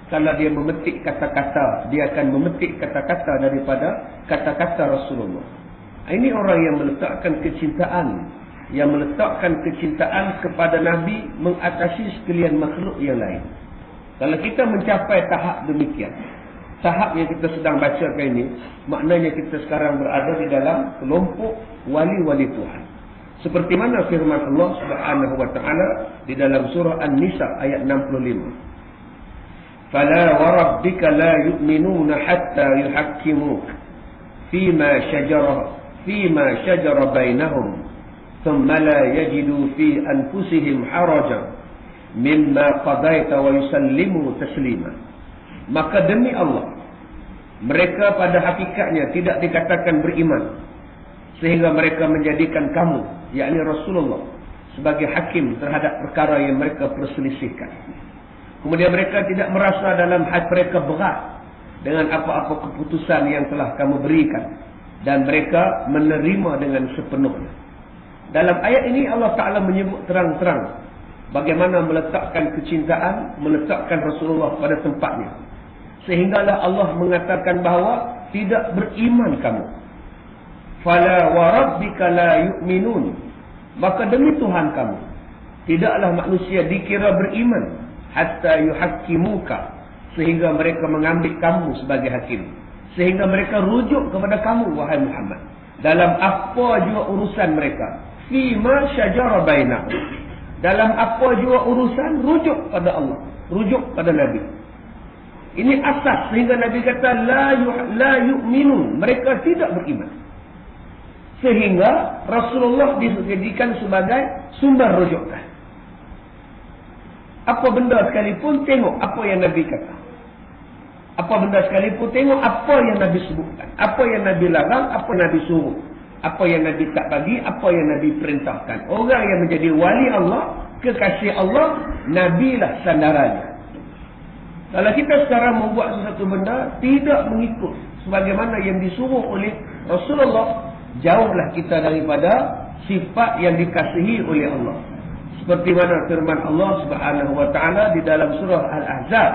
kalau dia memetik kata-kata, dia akan memetik kata-kata daripada kata-kata Rasulullah. Ini orang yang meletakkan kecintaan kepada Nabi mengatasi sekalian makhluk yang lain. Kalau kita mencapai tahap demikian, tahap yang kita sedang bacakan ini, maknanya kita sekarang berada di dalam kelompok wali-wali Tuhan. Seperti mana firman Allah Subhanahu wa taala di dalam surah An-Nisa ayat 65. فَلَا وَرَبِّكَ لَا يُؤْمِنُونَ حَتَّى يُحَكِّمُوكَ فِيمَا شَجَرَ بَيْنَهُمْ ثُمَّ لَا يَجِدُوا فِي أَنفُسِهِمْ حَرَجًا مِمَّا قَضَيْتَ وَيُسَلِّمُوا تَسْلِيمًا. Maka demi Allah, mereka pada hakikatnya tidak dikatakan beriman sehingga mereka menjadikan kamu, yakni Rasulullah, sebagai hakim terhadap perkara yang mereka perselisihkan. Kemudian mereka tidak merasa dalam hati mereka berat dengan apa-apa keputusan yang telah kamu berikan, dan mereka menerima dengan sepenuhnya. Dalam ayat ini Allah Ta'ala menyebut terang-terang bagaimana meletakkan kecintaan, meletakkan Rasulullah pada tempatnya. Sehinggalah Allah mengatakan bahawa tidak beriman kamu. Fala warabbika la yu'minun. Maka demi Tuhan kamu, tidaklah manusia dikira beriman hatta yuhakkimuka, sehingga mereka mengambil kamu sebagai hakim, sehingga mereka rujuk kepada kamu wahai Muhammad dalam apa jua urusan mereka. Fima syajara bainahum, dalam apa jua urusan rujuk pada Allah, rujuk pada Nabi. Ini asas sehingga Nabi kata la yu'minun, mereka tidak beriman. Sehingga Rasulullah dijadikan sebagai sumber rujukan. Apa benda sekalipun, tengok apa yang Nabi kata. Apa benda sekalipun, tengok apa yang Nabi sebutkan. Apa yang Nabi larang, apa yang Nabi suruh. Apa yang Nabi tak bagi, apa yang Nabi perintahkan. Orang yang menjadi wali Allah, kekasih Allah, Nabilah sandarannya. Kalau kita sekarang membuat sesuatu benda tidak mengikut sebagaimana yang disuruh oleh Rasulullah, jauhlah kita daripada sifat yang dikasihi oleh Allah. Seperti mana firman Allah Subhanahu wa taala di dalam surah Al-Ahzab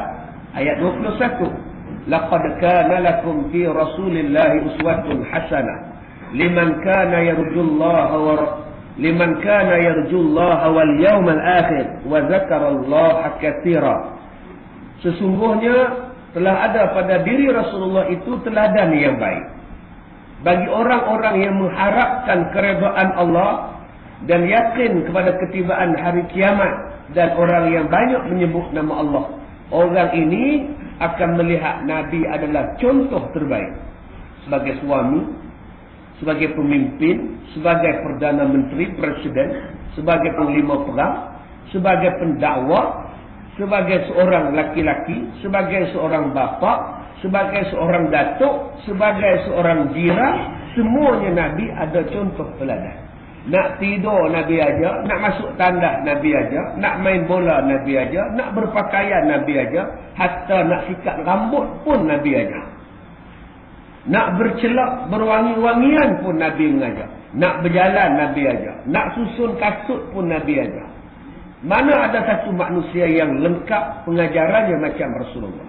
ayat 21, laqad kana lakum fi rasulillahi uswatun hasanah liman kana yarjullaha wal yawmal akhir wa dzakarallaha katsira. Sesungguhnya telah ada pada diri Rasulullah itu teladan yang baik bagi orang-orang yang mengharapkan keredaan Allah dan yakin kepada ketibaan hari kiamat, dan orang yang banyak menyebut nama Allah. Orang ini akan melihat Nabi adalah contoh terbaik sebagai suami, sebagai pemimpin, sebagai Perdana Menteri, Presiden, sebagai panglima perang, sebagai pendakwah, sebagai seorang laki-laki, sebagai seorang bapa, sebagai seorang datuk, sebagai seorang jiran. Semuanya Nabi ada contoh teladan. Nak tidur Nabi aja, nak masuk tandas Nabi aja, nak main bola Nabi aja, nak berpakaian Nabi aja, hatta nak sikat rambut pun Nabi aja. Nak bercelak berwangi-wangian pun Nabi mengajar. Nak berjalan Nabi aja, nak susun kasut pun Nabi aja. Mana ada satu manusia yang lengkap pengajarannya macam Rasulullah.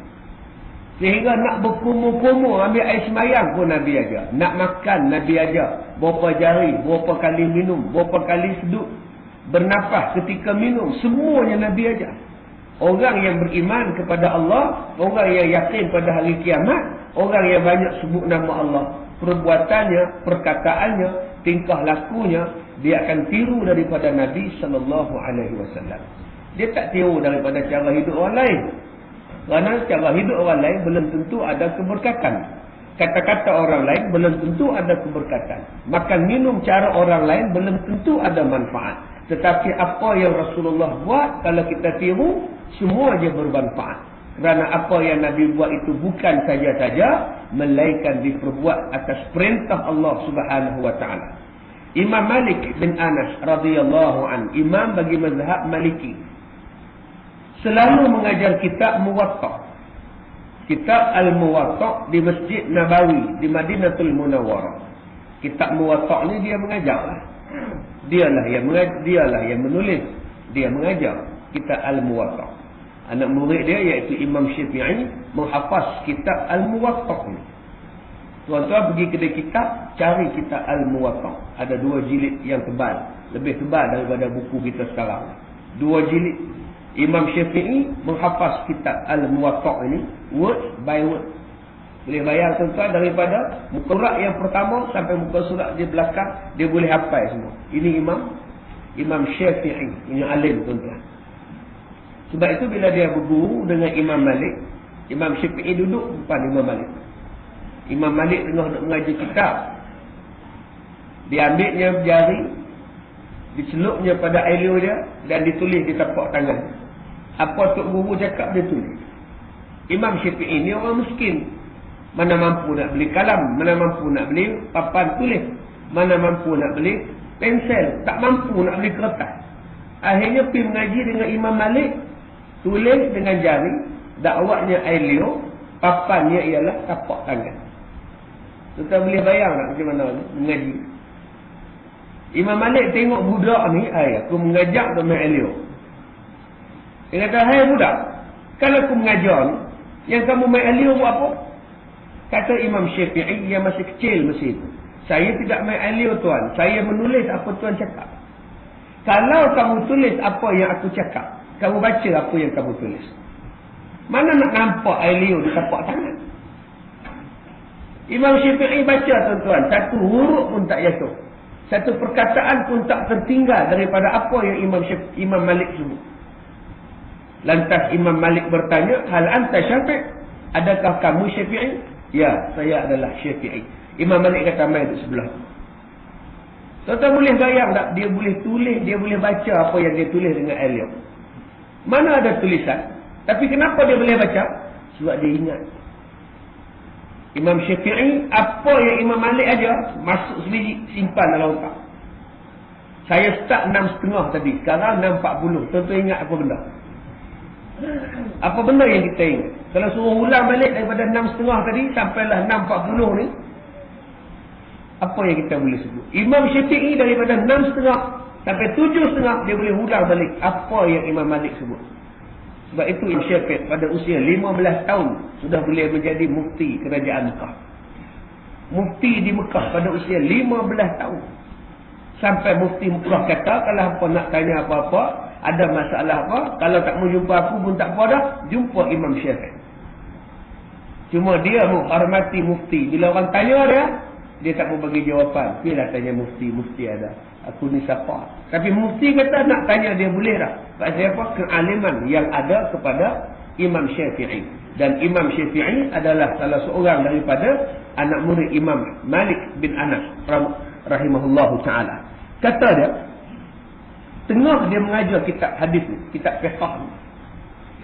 Sehingga nak berkumur-kumur ambil air semayang pun Nabi aja. Nak makan Nabi aja. Berapa jari, berapa kali minum, berapa kali seduk, bernafas ketika minum, semuanya Nabi aja. Orang yang beriman kepada Allah, orang yang yakin pada hari kiamat, orang yang banyak sebut nama Allah, perbuatannya, perkataannya, tingkah lakunya, dia akan tiru daripada Nabi SAW. Dia tak tiru daripada cara hidup orang lain. Kerana cara hidup orang lain belum tentu ada keberkatan. Kata-kata orang lain belum tentu ada keberkatan. Makan minum cara orang lain belum tentu ada manfaat. Tetapi apa yang Rasulullah buat, kalau kita tiru, semua dia bermanfaat. Kerana apa yang Nabi buat itu bukan saja-saja, melainkan diperbuat atas perintah Allah Subhanahu wa taala. Imam Malik bin Anas radhiyallahu an, imam bagi mazhab Maliki, selalu mengajar kitab Muwatta. Kitab Al-Muwatta di Masjid Nabawi di Madinatul Munawwarah. Kitab Muwatta ni dia mengajar. Dialah yang menulis, dia mengajar kitab Al-Muwatta. Anak murid dia iaitu Imam Syafi'i menghafaz kitab Al-Muwatta'. Tuan-tuan pergi kedai kitab, cari kitab Al-Muwatta'. Ada 2 jilid yang tebal. Lebih tebal daripada buku kita sekarang. 2 jilid. Imam Syafi'i menghafaz kitab Al-Muwatta' ini word by word. Boleh bayang tuan-tuan daripada muka surat yang pertama sampai muka surat di belakang, dia boleh hafal semua. Ini Imam Syafi'i, ini alim tuan-tuan. Sebab itu bila dia berguru dengan Imam Malik, Imam Syafi'i duduk depan Imam Malik. Imam Malik tengah nak mengaji kitab. Dia ambilnya jari, dicelupnya pada elio dia dan ditulis di tapak tangan. Apa Tok Guru cakap dia tulis. Imam Syafi'i ni orang miskin. Mana mampu nak beli kalam, mana mampu nak beli papan tulis, mana mampu nak beli pensel, tak mampu nak beli kertas. Akhirnya pergi mengaji dengan Imam Malik, tulis dengan jari, dakwahnya elio, papannya ialah tapak tangan. Tuan boleh bayang tak macam mana mengaji. Imam Malik tengok budak ni, aku mengajak dia main elio. Dia kata, hai budak, kalau aku mengajar ni, yang kamu main elio buat apa? Kata Imam Syafi'i yang masih kecil masa itu, saya tidak main elio tuan, saya menulis apa tuan cakap. Kalau kamu tulis apa yang aku cakap, kamu baca apa yang kamu tulis, mana nak nampak elio di tapak tangan? Imam Syafi'i baca tuan-tuan, satu huruf pun tak jatuh, satu perkataan pun tak tertinggal daripada apa yang Imam Malik sebut. Lantas Imam Malik bertanya, hal anta Syafi'i? Adakah kamu Syafi'i? Ya, saya adalah Syafi'i. Imam Malik kata, main di sebelah. Tuan-tuan boleh bayang tak? Dia boleh tulis, dia boleh baca apa yang dia tulis dengan elio. Mana ada tulisan? Tapi kenapa dia boleh baca? Sebab dia ingat. Imam Syafi'i, apa yang Imam Malik ajar, masuk sebiji, simpan dalam otak. Saya start 6.30 tadi, sekarang 6.40. Tuan-tuan ingat apa benda? Apa benda yang kita ingat? Kalau suruh ulang balik daripada 6.30 tadi sampailah 6.40 ni, apa yang kita boleh sebut? Imam Syafi'i daripada 6.30 sampai 7.30 dia boleh ulang balik apa yang Imam Malik sebut. Sebab itu Imam Syafi'i pada usia 15 tahun sudah boleh menjadi mufti kerajaan Mekah. Mufti di Mekah pada usia 15 tahun. Sampai mufti Mekah kata, kalau apa nak tanya apa-apa, ada masalah apa, kalau tak mau jumpa aku pun tak apa dah, jumpa Imam Syafi'i. Cuma dia menghormati mufti. Bila orang tanya dia tak mau bagi jawapan. Bila tanya mufti, mufti ada. Aku ni siapa? Tapi mufti kata nak tanya dia boleh dah. Sebab siapa? Kealiman yang ada kepada Imam Syafi'i. Dan Imam Syafi'i adalah salah seorang daripada anak murid Imam Malik bin Anas rahimahullahu ta'ala. Kata dia, tengah dia mengajar kitab hadis ni, kitab fiqh ni,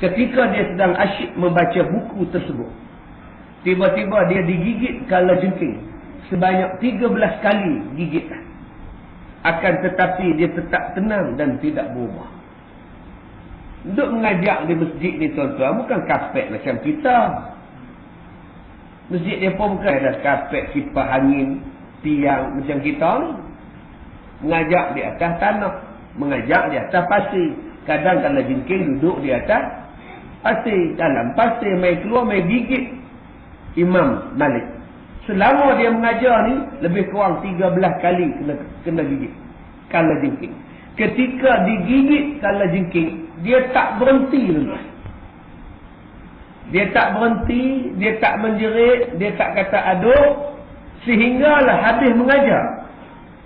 ketika dia sedang asyik membaca buku tersebut, tiba-tiba dia digigit kala jengking sebanyak 13 kali gigitan. Akan tetapi dia tetap tenang dan tidak berubah. Duk mengajak di masjid ni tuan-tuan, bukan kapek macam kita. Masjid dia pun bukan ada kapek, kipas angin, tiang macam kita ni. Mengajak di atas tanah, mengajak di atas pasir. Kadang kalau jengking duduk di atas pasir, dalam pasir, mai keluar, mai gigit Imam Malik. Selama dia mengajar ni, lebih kurang 13 kali kena gigit kala jengking. Ketika digigit kala jengking, dia tak berhenti lagi. Dia tak berhenti, dia tak menjerit, dia tak kata aduh, sehinggalah habis mengajar.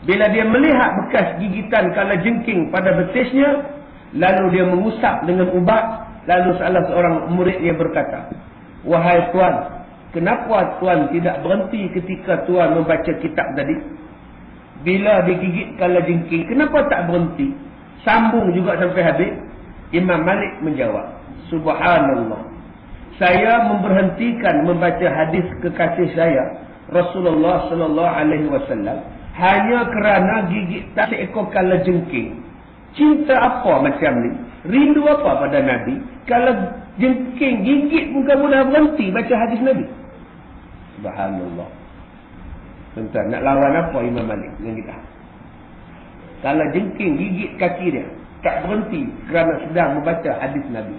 Bila dia melihat bekas gigitan kala jengking pada betisnya, lalu dia mengusap dengan ubat. Lalu salah seorang muridnya berkata, wahai tuan, kenapa tuan tidak berhenti ketika tuan membaca kitab tadi? Bila digigit kala jengking, kenapa tak berhenti? Sambung juga sampai habis. Imam Malik menjawab, subhanallah, saya memberhentikan membaca hadis kekasih saya Rasulullah sallallahu alaihi wasallam hanya kerana gigit tak seekor kala jengking. Cinta apa macam ni? Rindu apa pada Nabi? Kalau jengking gigit bukan mudah berhenti baca hadis Nabi. Subhanallah. Tuan-tuan, nak lawan apa Imam Malik dengan kita? Kalau jengking gigit kaki dia, tak berhenti kerana sedang membaca hadis Nabi.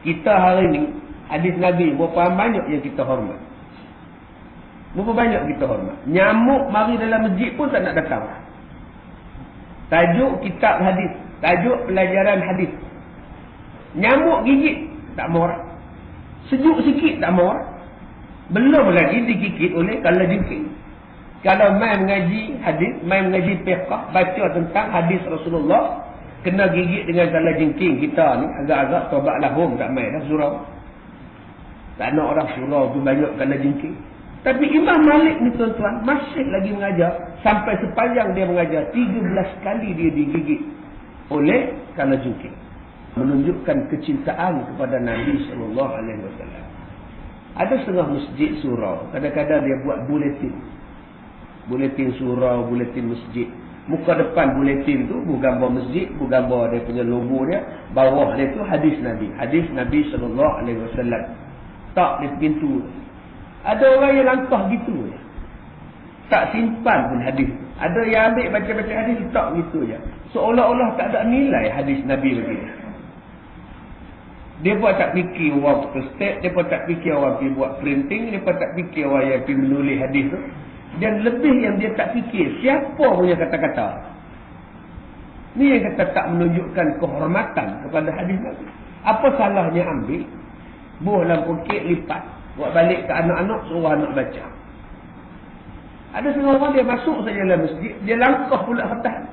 Kita hari ni, hadis Nabi, berapa banyak yang kita hormat? Berapa banyak kita hormat? Nyamuk mari dalam masjid pun tak nak datang. Tajuk kitab hadis, tajuk pelajaran hadis. Nyamuk gigit, tak mau orang. Sejuk sikit, tak mau orang. Belum lagi digigit oleh kalajengking. Kalau main mengaji hadis, main mengaji fiqh, baca tentang hadis Rasulullah, kena gigit dengan kalajengking kita ni, agak-agak tobat lahum, tak main dah surau. Tak nak orang surau tu banyak kalajengking. Tapi Imam Malik ni tuan-tuan masih lagi mengajar. Sampai sepanjang dia mengajar 13 kali dia digigit oleh kalajengking. Menunjukkan kecintaan kepada Nabi SAW. Ada setengah masjid surau. Kadang-kadang dia buat buletin. Buletin surau, buletin masjid. Muka depan buletin tu gambar masjid, gambar dia punya logo dia. Bawah dia tu hadis Nabi. Hadis Nabi SAW. Tak di pintu. Ada orang yang langkah gitu je. Tak simpan pun hadis. Ada yang ambil baca-baca hadis, tak gitu je. Seolah-olah tak ada nilai hadis Nabi begini. Dia pun tak fikir orang step, dia pun tak fikir orang pergi buat printing, dia pun tak fikir orang yang pergi menulis hadis tu. Dan lebih yang dia tak fikir, siapa punya kata-kata. Ni yang kata tak menunjukkan kehormatan kepada hadis Nabi. Apa salahnya ambil, buah dalam pokek, lipat. Buat balik ke anak-anak, suruh anak baca. Ada setengah orang dia masuk saja dalam masjid, dia langkah pula atas.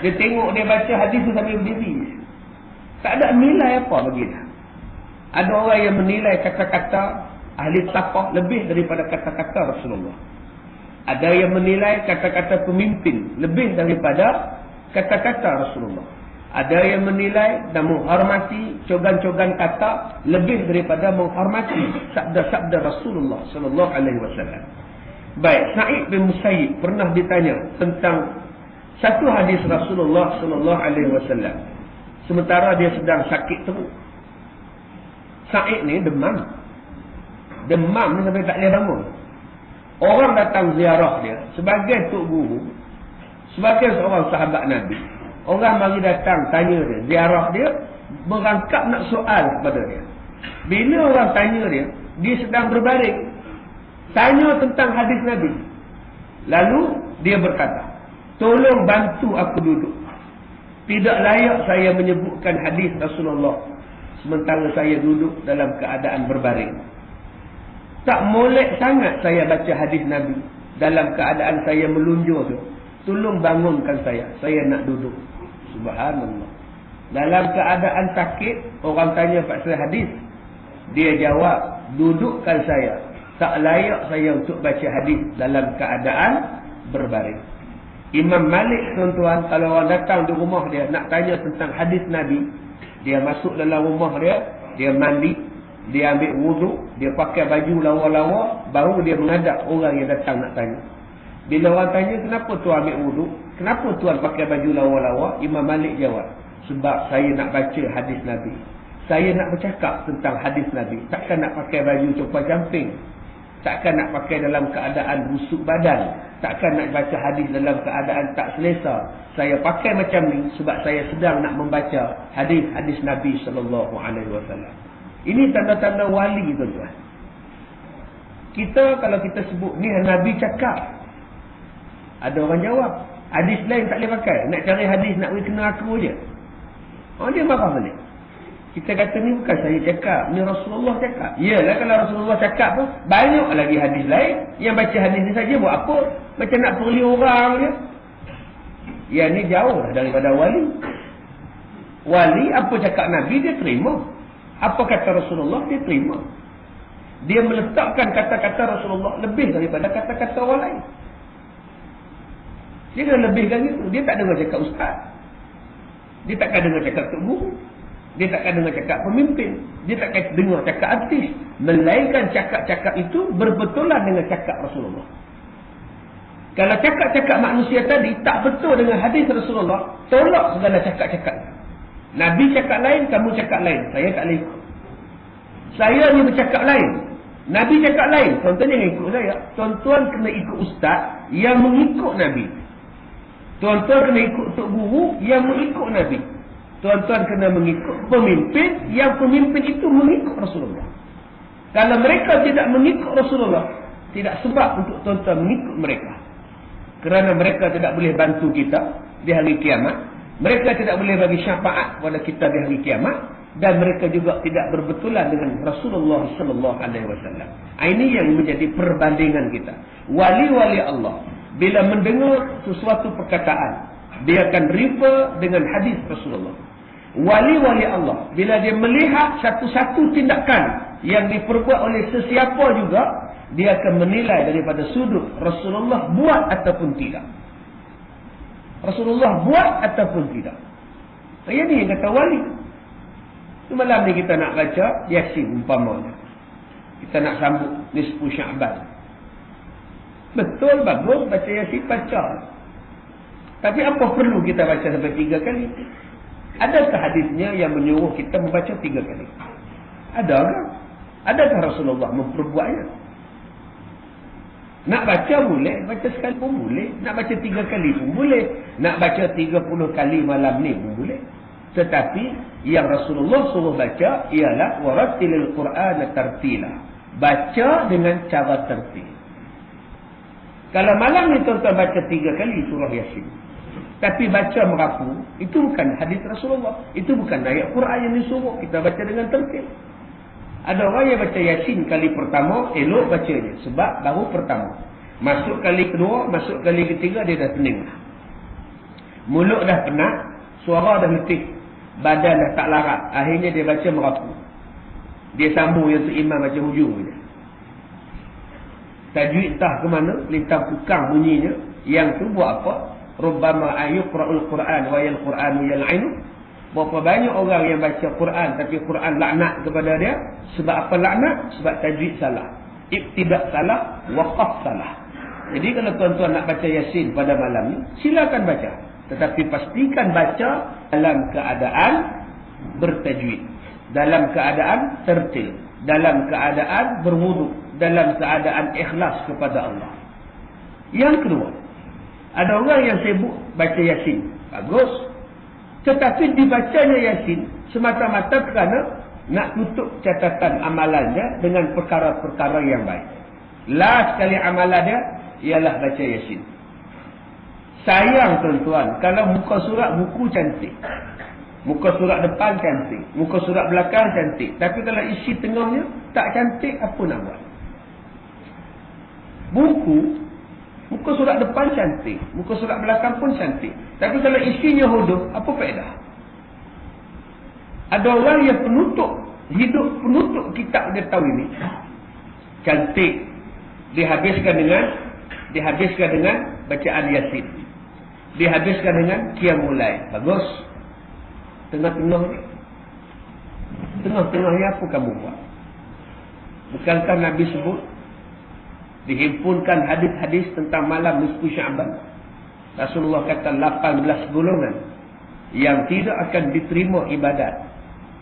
Dia tengok dia baca hadis tu sambil berdiri. Tak ada nilai apa bagi dia. Ada orang yang menilai kata-kata ahli taqwa lebih daripada kata-kata Rasulullah. Ada yang menilai kata-kata pemimpin lebih daripada kata-kata Rasulullah. Ada yang menilai dan menghormati cogan-cogan kata lebih daripada menghormati sabda-sabda Rasulullah sallallahu alaihi wasallam. Baik, Sa'id bin Musayyib pernah ditanya tentang satu hadis Rasulullah sallallahu alaihi wasallam. Sementara dia sedang sakit teruk. Sa'id ni demam. Demam ni sampai tak boleh bangun. Orang datang ziarah dia sebagai tok guru, sebagai seorang sahabat Nabi. Orang mari datang tanya dia, ziarah dia, merangkap nak soal kepada dia. Bila orang tanya dia, dia sedang berbaring. Tanya tentang hadis Nabi. Lalu dia berkata, tolong bantu aku duduk. Tidak layak saya menyebutkan hadis Rasulullah sementara saya duduk dalam keadaan berbaring. Tak molek sangat saya baca hadis Nabi dalam keadaan saya melunjur tu. Tolong bangunkan saya nak duduk. Subhanallah. Dalam keadaan sakit, orang tanya pasal hadis. Dia jawab, dudukkan saya. Tak layak saya untuk baca hadis dalam keadaan berbaring. Imam Malik tuan-tuan, kalau orang datang di rumah dia nak tanya tentang hadis Nabi, dia masuk dalam rumah dia, dia mandi, dia ambil wuduk, dia pakai baju lawa-lawa, baru dia menghadap orang yang datang nak tanya. Bila orang tanya, kenapa tuan ambil wuduk? Kenapa tuan pakai baju lawa-lawa? Imam Malik jawab, sebab saya nak baca hadis Nabi. Saya nak bercakap tentang hadis Nabi. Takkan nak pakai baju compang-camping. Takkan nak pakai dalam keadaan busuk badan. Takkan nak baca hadis dalam keadaan tak selesa. Saya pakai macam ni sebab saya sedang nak membaca hadis-hadis Nabi SAW. Ini tanda-tanda wali tuan-tuan. Kita kalau kita sebut ni Nabi cakap, ada orang jawab, hadis lain tak boleh pakai. Nak cari hadis nak kena aku je. Oh, dia marah balik. Kita kata ni bukan saya cakap, ni Rasulullah cakap. Yalah, kalau Rasulullah cakap tu, banyak lagi hadis lain. Yang baca hadis ni saja buat apa? Macam nak perli orang je. Yang ni jauh daripada wali. Wali, apa cakap Nabi, dia terima. Apa kata Rasulullah, dia terima. Dia meletakkan kata-kata Rasulullah lebih daripada kata-kata orang lain. Dia dah lebihkan itu. Dia tak dengar cakap ustaz. Dia takkan dengar cakap tok guru. Dia takkan dengar cakap pemimpin. Dia takkan dengar cakap artis. Melainkan cakap-cakap itu berbetulan dengan cakap Rasulullah. Kalau cakap-cakap manusia tadi tak betul dengan hadis Rasulullah, tolak segala cakap-cakap. Nabi cakap lain, kamu cakap lain. Saya tak boleh ikut. Saya ni bercakap lain. Nabi cakap lain. Tuan-tuan jangan ikut saya. Tuan-tuan kena ikut ustaz yang mengikut Nabi. Tuan-tuan kena ikut tok guru yang mengikut Nabi. Tuan-tuan kena mengikut pemimpin yang pemimpin itu mengikut Rasulullah. Kalau mereka tidak mengikut Rasulullah, tidak sebab untuk tuan-tuan mengikut mereka. Kerana mereka tidak boleh bantu kita di hari kiamat. Mereka tidak boleh bagi syafaat kepada kita di hari kiamat. Dan mereka juga tidak berbetulan dengan Rasulullah sallallahu alaihi wasallam. Ini yang menjadi perbandingan kita. Wali-wali Allah bila mendengar sesuatu perkataan, dia akan refer dengan hadis Rasulullah. Wali-wali Allah bila dia melihat satu-satu tindakan yang diperbuat oleh sesiapa juga, dia akan menilai daripada sudut Rasulullah buat ataupun tidak. Rasulullah buat ataupun tidak. Ini yang kata wali. Malam ni kita nak baca Yasin umpamanya. Kita nak sambut nisfu Sya'ban. Betul, bagus baca Yasin, baca. Tapi apa perlu kita baca sampai 3 kali? Adakah hadisnya yang menyuruh kita membaca 3 kali? Adakah? Adakah Rasulullah memperbuatnya? Nak baca boleh, baca sekali pun boleh. Nak baca 3 kali pun boleh. Nak baca 30 kali malam ni pun boleh. Tetapi yang Rasulullah suruh baca ialah warattilil Qur'ana tartila. Baca dengan cara tertil. Kalau malam ni tuan-tuan baca 3 kali surah Yasin, tapi baca merapu, itu bukan hadis Rasulullah. Itu bukan ayat Quran yang disuruh. Kita baca dengan tertil. Ada orang yang baca Yasin kali pertama, elok bacanya. Sebab baru pertama. Masuk kali kedua, masuk kali ketiga, dia dah pening. Mulut dah penat, suara dah letih, badan dah tak larat. Akhirnya dia baca merapu. Dia sambung yang seimam baca hujung je. Tajwid entah ke mana, lintang pukang bunyinya. Yang tu buat apa? Rubbama ayuqra'ul Quran wa yal Quranu yal'inu. Berapa banyak orang yang baca Quran tapi Quran laknat kepada dia. Sebab apa laknat? Sebab tajwid salah, ibtidak salah, waqaf salah. Jadi kalau tuan-tuan nak baca Yasin pada malam ni, silakan baca. Tetapi pastikan baca dalam keadaan bertajwid, dalam keadaan tertil, dalam keadaan berwuduk, dalam keadaan ikhlas kepada Allah. Yang kedua, ada orang yang sibuk baca Yasin. Bagus. Tetapi dibacanya Yasin semata-mata kerana nak tutup catatan amalannya dengan perkara-perkara yang baik. Last sekali amalan dia ialah baca Yasin. Sayang tuan-tuan, kalau muka surat buku cantik, muka surat depan cantik, muka surat belakang cantik, tapi kalau isi tengahnya tak cantik, apa nak buat? Buku, muka surat depan cantik, muka surat belakang pun cantik, tapi kalau isinya hodoh, apa faedah? Ada orang yang penutup hidup, penutup kitab dia tahu ini cantik, dihabiskan dengan bacaan Yasin, dihabiskan dengan Qiyamul Lail. Bagus. Tengah-tengah ni, tengah-tengahnya apa kamu buat? Bukankah Nabi sebut dihimpunkan hadis-hadis tentang malam nisfu Sya'ban? Rasulullah kata 18 golongan yang tidak akan diterima ibadat,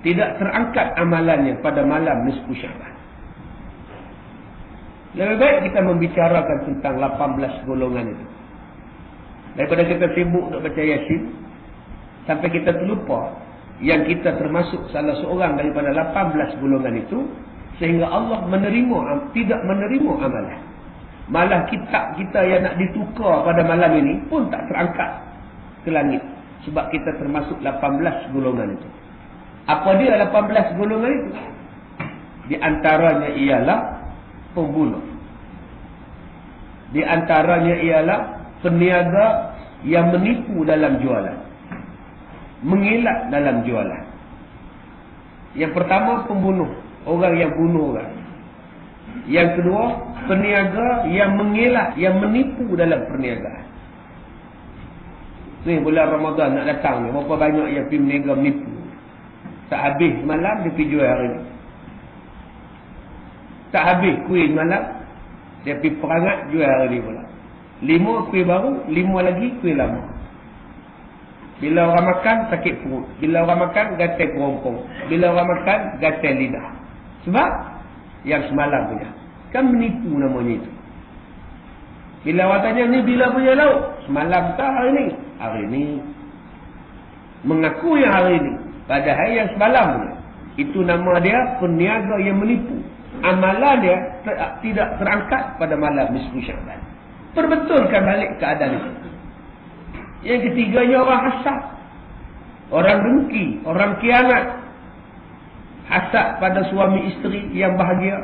tidak terangkat amalannya pada malam nisfu Sya'ban. Lebih baik kita membicarakan tentang 18 golongan itu daripada kita sibuk untuk baca Yasin sampai kita terlupa yang kita termasuk salah seorang daripada 18 golongan itu, sehingga Allah tidak menerima amalan. Malah kitab kita yang nak ditukar pada malam ini pun tak terangkat ke langit, sebab kita termasuk 18 golongan itu. Apa dia 18 golongan itu? Di antaranya ialah pembunuh. Di antaranya ialah peniaga yang menipu dalam jualan, mengelak dalam jualan. Yang pertama pembunuh, orang yang bunuh orang. Yang kedua, peniaga yang mengelak, yang menipu dalam perniagaan. Ni bulan Ramadan nak datang ni, berapa banyak yang pergi meniaga menipu. Tak habis malam dia pergi jual hari ni. Tak habis kuih malam dia pergi perangat jual hari ni pula. 5 kuih baru, 5 lagi kuih lama. Bila orang makan sakit perut, bila orang makan gatal kerompong, bila orang makan gatal lidah. Sebab yang semalam punya kan menipu namanya itu. Bila orang tanya ni bila punya lauk, semalam tak hari ni. Hari ni. mengaku yang hari ini, padahal yang semalam ni. Itu nama dia peniaga yang menipu. Amalan dia tidak terangkat pada malam nisfu Syaban. Perbetulkan balik keadaan itu. Yang ketiganya orang hasad. Orang dengki, orang kianat. Hasad pada suami isteri yang bahagia.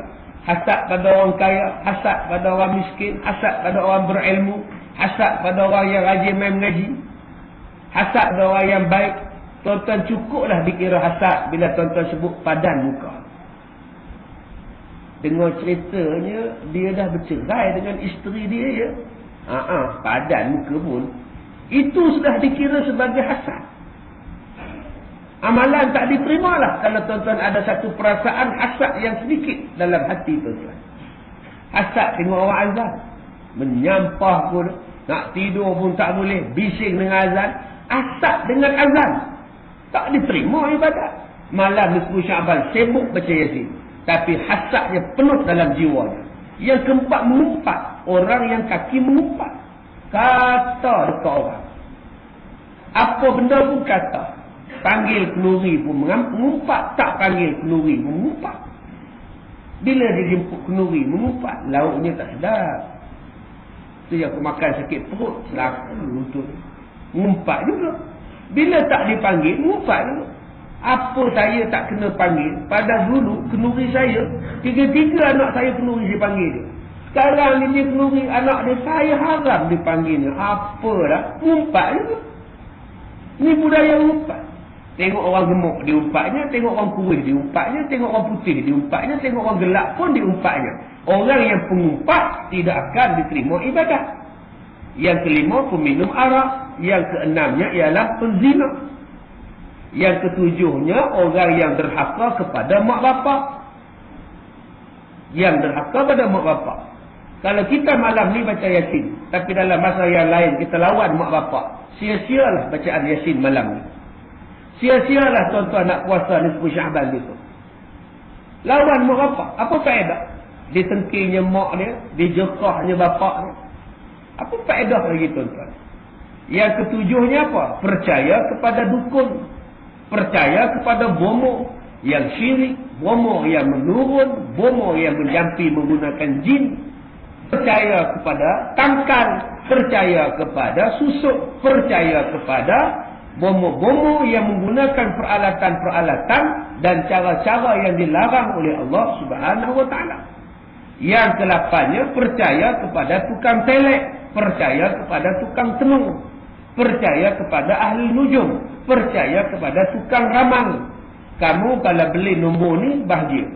Hasad pada orang kaya. Hasad pada orang miskin. Hasad pada orang berilmu. Hasad pada orang yang rajin main mengaji. Hasad pada orang yang baik. Tuan-tuan cukuplah dikira hasad bila tuan-tuan sebut padan muka. Dengar ceritanya, dia dah bercerai dengan isteri dia ya. Padan muka pun. Itu sudah dikira sebagai hasad. Amalan tak diterimalah kalau tuan-tuan ada satu perasaan hasad yang sedikit dalam hati tuan-tuan. Hasad tengok orang azan. Menyampah pun, nak tidur pun tak boleh. Bising dengan azan. Hasad dengan azan. Tak diterima ibadat. Malam nisfu Syaban sibuk baca Yasin. Tapi hasadnya penuh dalam jiwanya. Yang keempat mengumpat. Orang yang kaki mengumpat. Kata dekat orang. Apa benda pun kata. Panggil kenuri pun mengumpat. Tak panggil kenuri pun mengumpat. Bila dia jemput kenuri mengumpat, lauknya tak sedap. Tu yang aku makan sakit perut. Selaku untuk mengumpat juga. Bila tak dipanggil, mengumpat juga. Apa saya tak kena panggil? Pada dulu, kenuri saya, 3 anak saya kenuri dipanggil dia. Sekarang ni dia kenuri anak dia, saya haram dipanggilnya. Apalah, mengumpat juga. Ini budaya mengumpat. Tengok orang gemuk diumpatnya, tengok orang kurus diumpatnya, tengok orang putih diumpatnya, tengok orang gelap pun diumpatnya. Orang yang pengumpat tidak akan diterima ibadat. Yang kelima, peminum arak. Yang keenamnya ialah penzina. Yang ketujuhnya, orang yang derhaka kepada mak bapak. Yang derhaka pada mak bapak. Kalau kita malam ni baca Yasin, tapi dalam masa yang lain kita lawan mak bapak, sia-sialah bacaan Yasin malam ni. Sia-sialah tuan-tuan nak puasa nisfu Syaban itu. Lawan mak bapak. Apa faedah? Ditengkirnya mak dia, dijekahnya bapak dia. Apa faedah lagi tuan-tuan? Yang ketujuhnya apa? Percaya kepada dukun. Percaya kepada bomo yang syirik. Bomo yang menurun. Bomo yang menjampi menggunakan jin. Percaya kepada tangkal. Percaya kepada susuk. Percaya kepada bomo-bomo yang menggunakan peralatan-peralatan dan cara-cara yang dilarang oleh Allah Subhanahu Wa Taala. Yang ke-8-nya percaya kepada tukang telek, percaya kepada tukang tenung, percaya kepada ahli nujum, percaya kepada tukang ramal. Kamu kalau beli nombor ni bahagia.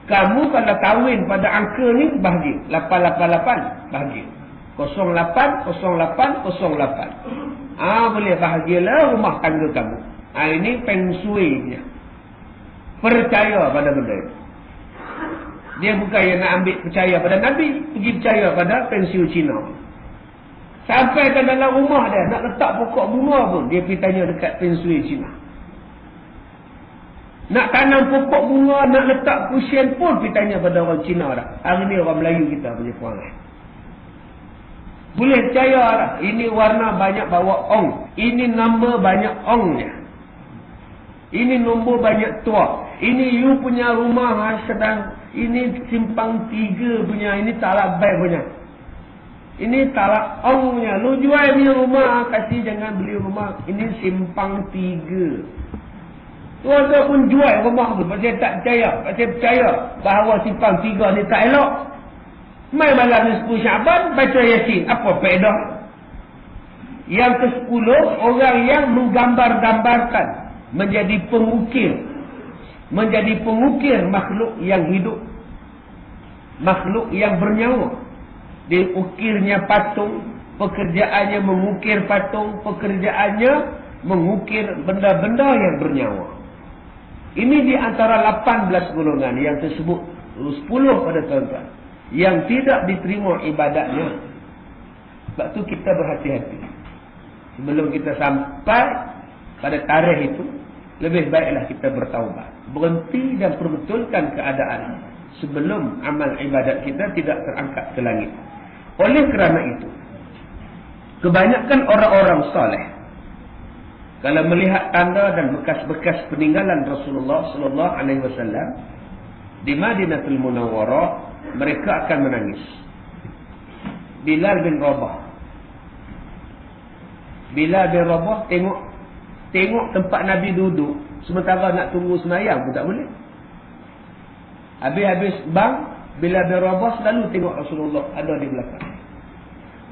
Kamu kalau kahwin pada angka ni bahagia. 888 bahagia. 080808. Boleh bahagialah rumah tangga kamu. Ini feng shui-nya. Percaya pada benda itu. Dia bukan yang nak ambil percaya pada Nabi, pergi percaya pada feng shui Cina. Sampai ke dalam rumah dia nak letak pokok bunga pun dia pergi tanya dekat feng shui Cina. Nak tanam pokok bunga, nak letak kusien pun pergi tanya pada orang Cina dah. Hari ni orang Melayu kita punya perangai. Boleh percaya lah. Ini warna banyak bawa ong. Ini nama banyak ongnya. Ini nombor banyak tua. Ini you punya rumah sedang. Ini simpang 3 punya. Ini talak baik punya. Ini talak ongnya. Lu jual punya rumah. Kasih jangan beli rumah. Ini simpang 3. Tuan pun jual rumah tu. Pasal tak percaya. Pasal percaya bahawa simpang 3 ni tak elok. Mai malam nisfu Syaban baca Yasin. Apa faedah? Yang ke-10, orang yang menggambar-gambarkan menjadi pengukir. Menjadi pengukir makhluk yang hidup. Makhluk yang bernyawa. Dia ukirnya patung, pekerjaannya mengukir patung, pekerjaannya mengukir benda-benda yang bernyawa. Ini di antara 18 golongan yang tersebut 10 pada tuan-tuan yang tidak diterima ibadatnya. Sebab tu kita berhati-hati. Sebelum kita sampai pada tarikh itu, lebih baiklah kita bertaubat. Berhenti dan perbetulkan keadaan sebelum amal ibadat kita tidak terangkat ke langit. Oleh kerana itu, kebanyakan orang-orang soleh kalau melihat tanda dan bekas-bekas peninggalan Rasulullah sallallahu alaihi wasallam di Madinatul Munawwarah, mereka akan menangis. Bilal bin Rabah tengok tempat Nabi duduk, sementara nak tunggu sembahyang pun tak boleh. Habis-habis Bilal bin Rabah selalu tengok Rasulullah ada di belakang.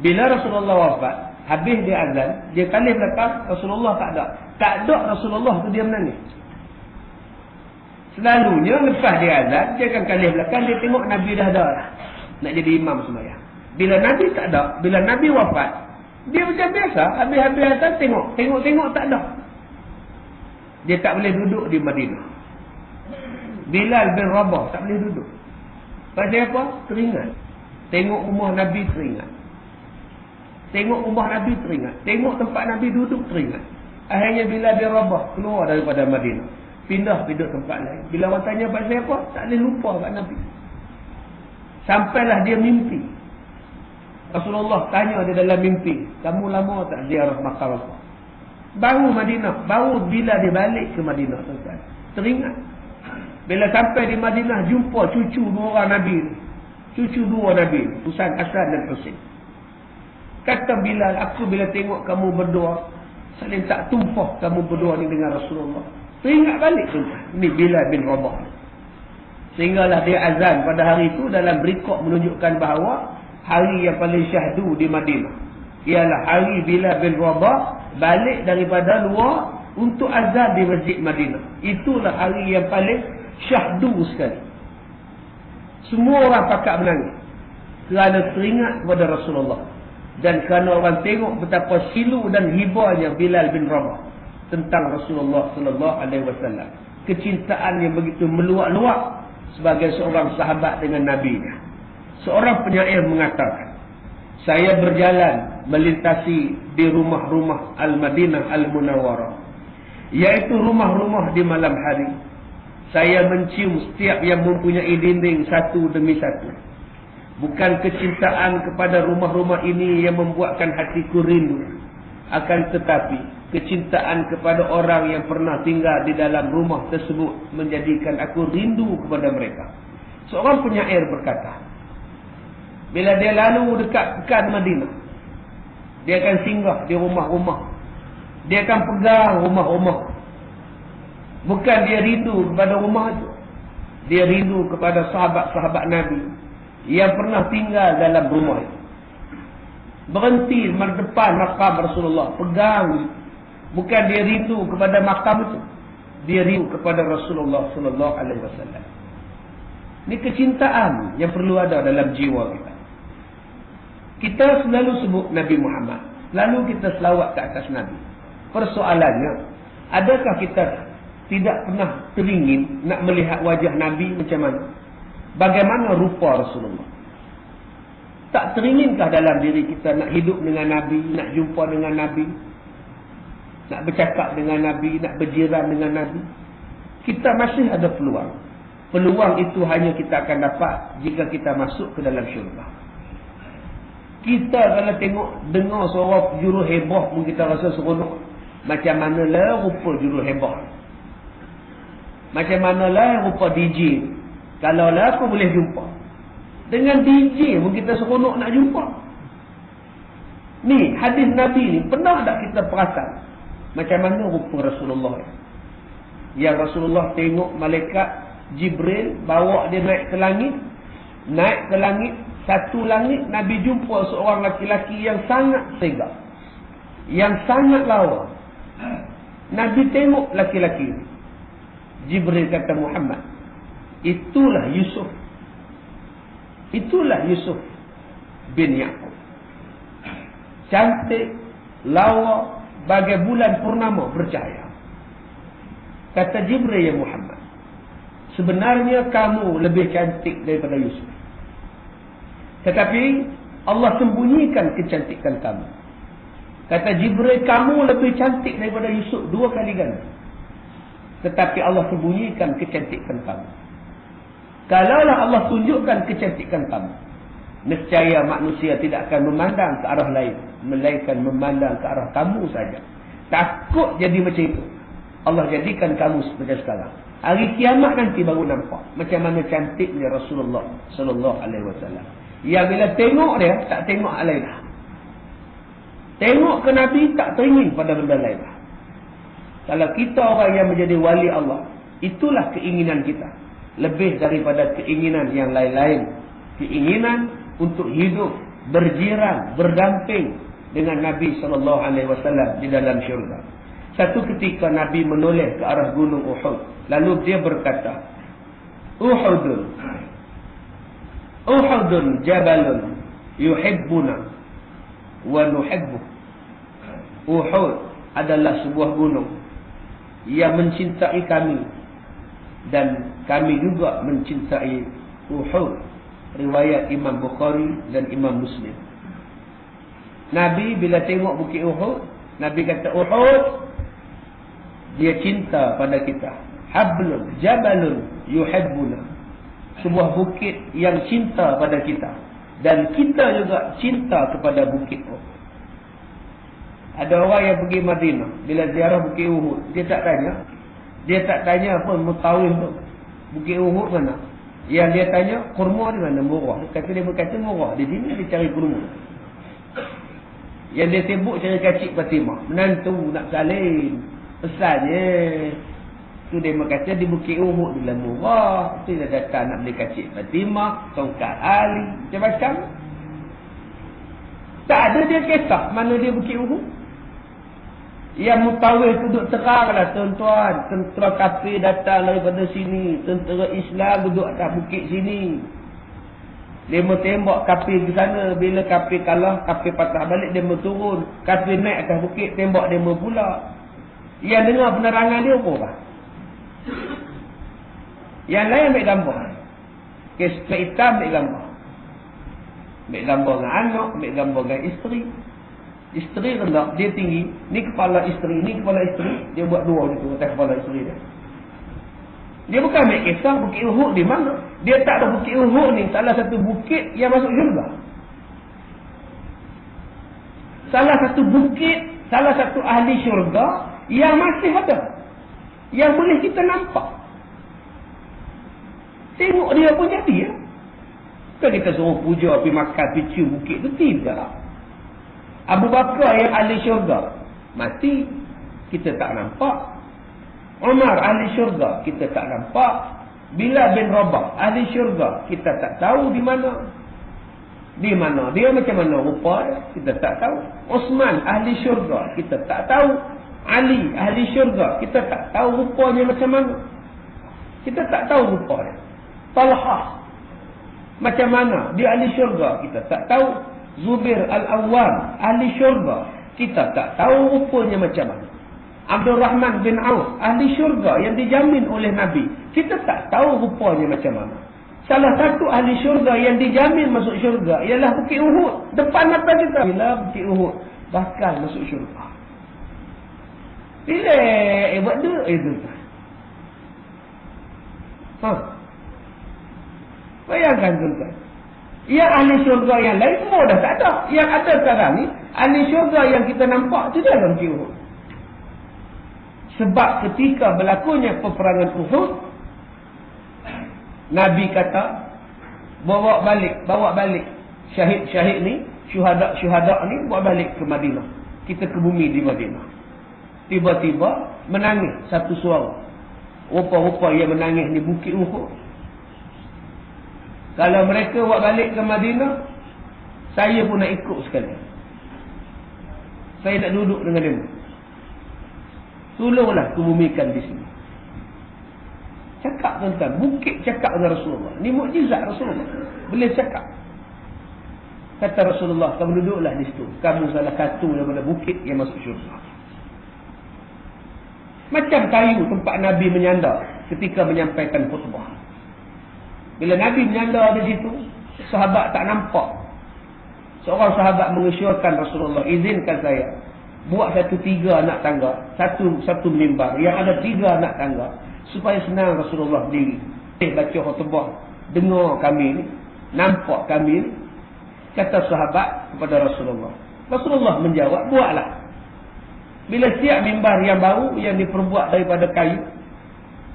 Bila Rasulullah wafat, habis dia azan, dia kali belakang, Rasulullah tak ada. Tak ada Rasulullah tu dia menangis. Selalunya lepas dia azan, dia akan kali belakang, dia tengok Nabi dah ada lah, nak jadi imam sembahyang. Bila Nabi tak ada, bila Nabi wafat, dia macam biasa, habis-habis azan tengok tak ada. Dia tak boleh duduk di Madinah. Bilal bin Rabah tak boleh duduk. Pasal apa? Teringat. Tengok rumah Nabi teringat. Tengok tempat Nabi duduk teringat. Akhirnya Bilal bin Rabah keluar daripada Madinah, pindah tempat lain. Bila orang tanya pasal apa, tak boleh lupa kat Nabi. Sampailah dia mimpi. Rasulullah tanya dia dalam mimpi, kamu lama tak ziarah makam apa? Baru bila dia balik ke Madinah, tuan-tuan, teringat. Bila sampai di Madinah, jumpa cucu dua orang Nabi, Husain Hasan dan Husain. Kata Bilal, aku bila tengok kamu berdua, saling tak tumpah kamu berdua ni dengan Rasulullah. Teringat balik tu. Ini Bilal bin Rabah. Sehinggalah dia azan pada hari itu dalam rekod menunjukkan bahawa hari yang paling syahdu di Madinah ialah hari Bilal bin Rabah balik daripada luar untuk azan di Masjid Madinah. Itulah hari yang paling syahdu sekali. Semua orang pakak menangis kerana teringat kepada Rasulullah, dan kerana orang tengok betapa silu dan hibahnya Bilal bin Rabah tentang Rasulullah sallallahu alaihi wasallam. Kecintaan yang begitu meluak-luak sebagai seorang sahabat dengan nabinya. Seorang penyair mengatakan, saya berjalan melintasi di rumah-rumah Al-Madinah Al-Munawwarah, iaitu rumah-rumah di malam hari. Saya mencium setiap yang mempunyai dinding satu demi satu. Bukan kecintaan kepada rumah-rumah ini yang membuatkan hatiku rindu, akan tetapi kecintaan kepada orang yang pernah tinggal di dalam rumah tersebut menjadikan aku rindu kepada mereka. Seorang penyair berkata, bila dia lalu dekat pekan Madinah, dia akan singgah di rumah-rumah. Dia akan pegang rumah-rumah. Bukan dia rindu kepada rumah itu, dia rindu kepada sahabat-sahabat Nabi yang pernah tinggal dalam rumah itu. Berhenti di depan makam Rasulullah, pegang. Bukan dia rindu kepada makam itu, dia rindu kepada Rasulullah sallallahu alaihi wasallam. Ini kecintaan yang perlu ada dalam jiwa kita. Kita selalu sebut Nabi Muhammad, lalu kita selawat ke atas Nabi. Persoalannya, adakah kita tidak pernah teringin nak melihat wajah Nabi macam mana? Bagaimana rupa Rasulullah? Tak teringinkah dalam diri kita nak hidup dengan Nabi, nak jumpa dengan Nabi, nak bercakap dengan Nabi, nak berjiran dengan Nabi? Kita masih ada peluang. Peluang itu hanya kita akan dapat jika kita masuk ke dalam syurga. Kita kalau dengar suara juru hebah pun kita rasa seronok. Macam manalah rupa juru hebah, macam manalah rupa DJ. Kalau lah aku boleh jumpa dengan DJ pun kita seronok nak jumpa. Ni hadis Nabi ni, pernah tak kita perasan macam mana rupa Rasulullah? Yang Rasulullah tengok malaikat Jibril bawa dia naik ke langit, satu langit Nabi jumpa seorang laki-laki yang sangat tegak, yang sangat lawa. Nabi tengok laki-laki ini. Jibril kata, Muhammad, itulah Yusuf bin Yaqub. Cantik, lawa, bagai bulan purnama bercahaya. Kata Jibril, ya Muhammad, sebenarnya kamu lebih cantik daripada Yusuf. Tetapi Allah sembunyikan kecantikan kamu. Kata Jibril, kamu lebih cantik daripada Yusuf 2 kali ganda. Tetapi Allah sembunyikan kecantikan kamu. Kalaulah Allah tunjukkan kecantikan kamu, nescaya manusia tidak akan memandang ke arah lain, melainkan memandang ke arah kamu saja. Takut jadi macam itu. Allah jadikan kamu seperti sekarang. Hari kiamat nanti baru nampak macam mana cantiknya Rasulullah sallallahu alaihi wasallam. Yang bila tengok dia, tak tengok hal lain dah. Tengok ke Nabi, tak teringin pada benda lain dah. Kalau kita orang yang menjadi wali Allah, itulah keinginan kita. Lebih daripada keinginan yang lain-lain. Keinginan untuk hidup, berjiran, berdamping dengan Nabi sallallahu alaihi wasallam di dalam syurga. Satu ketika Nabi menoleh ke arah gunung Uhud. Lalu dia berkata, Uhudun jabalun yuhibbuna wa nuhibbu. Uhud adalah sebuah gunung yang mencintai kami dan kami juga mencintai Uhud. Riwayat Imam Bukhari dan Imam Muslim. Nabi bila tengok bukit Uhud, Nabi kata Uhud, dia cinta pada kita. Hablun jabalun yuhibbuna. Sebuah bukit yang cinta pada kita. Dan kita juga cinta kepada bukit Uhud. Ada orang yang pergi Madinah, bila ziarah bukit Uhud, dia tak tanya apa mutawif tu. Bukit Uhud mana? Yang dia tanya, kurma di mana? Murah. Dia berkata murah. Di sini dia cari kurma. Yang dia sibuk cari kacik Fatimah. Menantu nak salin. Pesannya. Tu dia berkata di Bukit Uhud bila murah. Tu dia datang nak beli kacik Fatimah. Tongkat Ali. Macam-macam. Tak ada dia kisah mana dia Bukit Uhud. Yang mutawif duduk terang lah tuan-tuan. Tentera kafir datang daripada sini. Tentera Islam duduk atas bukit sini. Dia tembak kafir ke sana. Bila kafir kalah, kafir patah balik, dia turun. Kafir naik atas bukit, tembak dia pula. Yang dengar penerangan dia apa? Yang lain ambil gambar. Kes hitam ambil gambar. Ambil gambar dengan anak, ambil gambar dengan isteri. Isteri rendah, dia tinggi. Ni kepala isteri, ni kepala isteri. Dia buat dua gitu atas kepala isteri dia. Dia bukan ambil kisah Bukit Uhud di mana. Dia tak ada Bukit Uhud ni salah satu bukit yang masuk syurga. Salah satu bukit, salah satu ahli syurga yang masih ada. Yang boleh kita nampak. Tengok dia pun jadi ya. Bukan kita suruh puja, pergi makan, pergi cium bukit tu. Tidak. Abu Bakar yang ahli syurga mati, kita tak nampak. Umar ahli syurga, kita tak nampak. Bilal bin Rabah ahli syurga, kita tak tahu di mana. Di mana dia, macam mana rupa dia, kita tak tahu. Osman ahli syurga, kita tak tahu. Ali ahli syurga, kita tak tahu rupanya macam mana. Kita tak tahu rupa dia. Talha macam mana dia ahli syurga, kita tak tahu. Zubair al-Awwam ahli syurga, kita tak tahu rupanya macam mana. Abdul Rahman bin Auf ahli syurga yang dijamin oleh Nabi, kita tak tahu rupanya macam mana. Salah satu ahli syurga yang dijamin masuk syurga ialah Bukit Uhud, depan mata kita. Bila Bukit Uhud bakal masuk syurga. Bila buat tu itu. Bayangkan tuan-tuan. Yang ahli syurga yang lain semua dah tak ada. Yang ada sekarang ni ahli syurga yang kita nampak tu dalam Bukit Uhud. Sebab ketika berlakunya peperangan Uhud, Nabi kata bawa balik syahid-syahid ni, syuhada ni, bawa balik ke Madinah. Kita ke bumi di Madinah. Tiba-tiba menangis satu suara. Rupa-rupa yang menangis di Bukit Uhud. Kalau mereka bawa balik ke Madinah, saya pun nak ikut sekali. Saya nak duduk dengan dia. Tolonglah kebumikan di sini. Cakap tuan-tuan, bukit cakap dengan Rasulullah. Ini mukjizat Rasulullah. Boleh cakap. Kata Rasulullah, kamu duduklah di situ. Kamu salah satu daripada bukit yang masuk syurga. Macam kayu tempat Nabi menyandar ketika menyampaikan khutbah. Bila Nabi menyandar di situ, sahabat tak nampak. Seorang sahabat mengesyorkan Rasulullah, izinkan saya buat satu 3 anak tangga, satu mimbar yang ada 3 anak tangga, supaya senang Rasulullah berdiri. Baca khutbah, dengar kami ni, nampak kami ni. Kata sahabat kepada Rasulullah. Rasulullah menjawab, buatlah. Bila siap mimbar yang baru, yang diperbuat daripada kayu,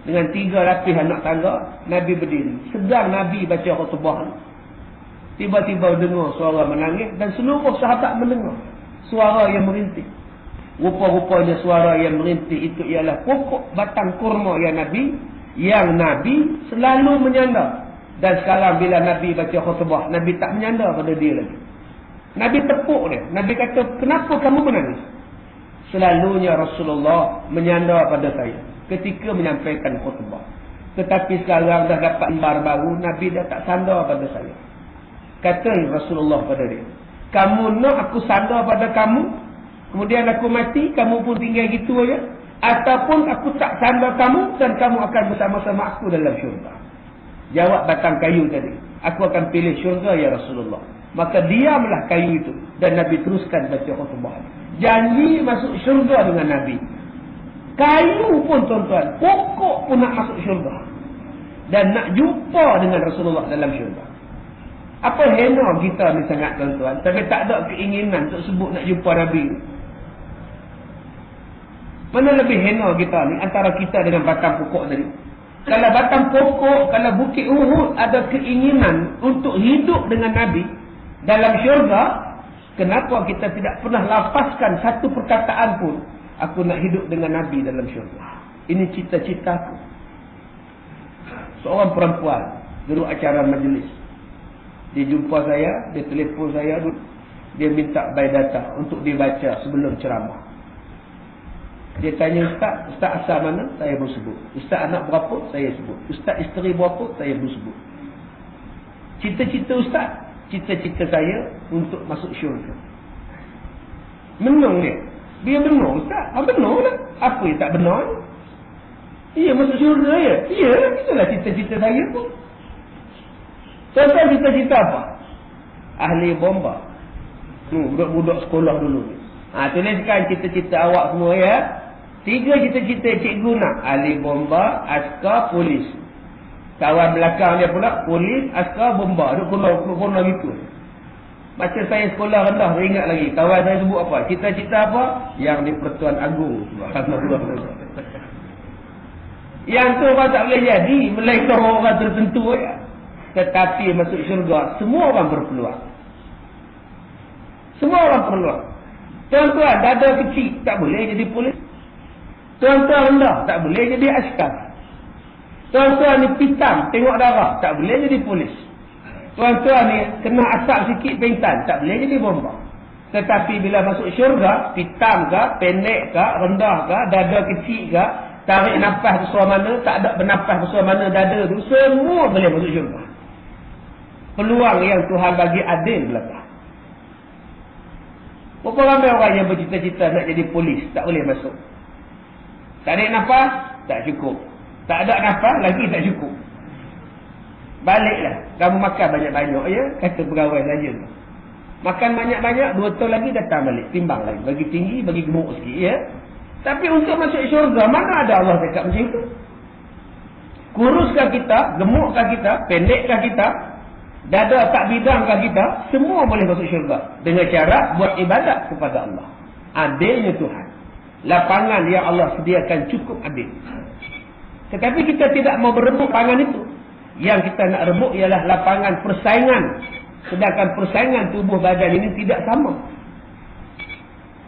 dengan 3 lapis anak tangga, Nabi berdiri. Sedang Nabi baca khutbah, tiba-tiba dengar suara menangis, dan seluruh sahabat mendengar suara yang merintih. Rupa-rupanya suara yang merintih itu ialah pokok batang kurma yang Nabi selalu menyandar. Dan sekarang bila Nabi baca khutbah, Nabi tak menyandar pada dia lagi. Nabi tepuk dia. Nabi kata, kenapa kamu menangis? Selalunya Rasulullah menyandar pada saya ketika menyampaikan khutbah. Tetapi sekarang dah dapat mimbar baru, Nabi dah tak sandar pada saya. Kata Rasulullah pada dia, kamu nak aku sandar pada kamu, kemudian aku mati, kamu pun tinggal gitu aja? Ataupun aku tak sandar kamu dan kamu akan bersama-sama aku dalam syurga? Jawab batang kayu tadi, aku akan pilih syurga ya Rasulullah. Maka diamlah kayu itu, dan Nabi teruskan baca khutbah. Janji masuk syurga dengan Nabi. Kayu pun tuan-tuan, pokok pun nak masuk syurga dan nak jumpa dengan Rasulullah dalam syurga. Apa hena kita ni sangat tuan-tuan, tapi tak ada keinginan untuk sebut nak jumpa Nabi. Mana lebih hena kita ni antara kita dengan batang pokok tadi? Kalau batang pokok, kalau bukit Uhud ada keinginan untuk hidup dengan Nabi dalam syurga, kenapa kita tidak pernah lapaskan satu perkataan pun, aku nak hidup dengan Nabi dalam syurga? Ini cita-citaku. Seorang perempuan guru acara majlis, dia jumpa saya, dia telefon saya, dia minta biodata untuk dibaca sebelum ceramah. Dia tanya, Ustaz asal mana? Saya pun sebut. Ustaz anak berapa? Saya sebut. Ustaz isteri berapa? Saya pun sebut. Cita-cita Ustaz, cita-cita saya untuk masuk syurga. Menang dia. Dia benar Ustaz. Benar lah. Apa yang tak benar? Iya, masuk syurga ya? Iya, itulah cita-cita saya pun. Tuan-tuan, cita-cita apa? Ahli bomba. Budak-budak sekolah dulu. Tuliskan cita-cita awak semua ya. 3 cita-cita cikgu nak. Ahli bomba, askar, polis. Kawan belakang dia pula, polis, askar, bomba. Duk kena gitu. Macam saya sekolah rendah, saya ingat lagi. Kawan saya sebut apa? Cita-cita apa? Yang di Pertuan Agong. Yang tu orang tak boleh jadi. Melainkan orang tertentu ya. Tetapi masuk syurga, semua orang berpeluang. Semua orang berpeluang. Tuan-tuan, dada kecil, tak boleh jadi polis. Tuan-tuan rendah, tak boleh jadi askar. Tuan-tuan ni pitam, tengok darah, tak boleh jadi polis. Tuan-tuan ni kena asap sikit pengsan, tak boleh jadi bomba. Tetapi bila masuk syurga, pitam ke, pendek ke, rendah ke, dada kecil ke, tarik nafas besar mana, tak ada bernafas besar mana dada tu, semua boleh masuk syurga. Peluang yang Tuhan bagi adil belakang. Berapa ramai orang yang bercita-cita nak jadi polis, tak boleh masuk. Tarik nafas, tak cukup. Tak ada nafas, lagi tak cukup. Baliklah. Kamu makan banyak-banyak ya, kata pegawai saja. Makan banyak-banyak, 2 tahun lagi datang balik. Timbang lagi. Bagi tinggi, bagi gemuk sikit ya. Tapi untuk masuk syurga, mana ada Allah cakap macam itu? Kuruskah kita, gemukkan kita, pendekkah kita, dada tak bidangkah kita, semua boleh masuk syurga. Dengan cara buat ibadat kepada Allah. Adilnya Tuhan. Lapangan yang Allah sediakan cukup adil. Tetapi kita tidak mau berebut lapangan itu. Yang kita nak rebut ialah lapangan persaingan. Sedangkan persaingan tubuh badan ini tidak sama.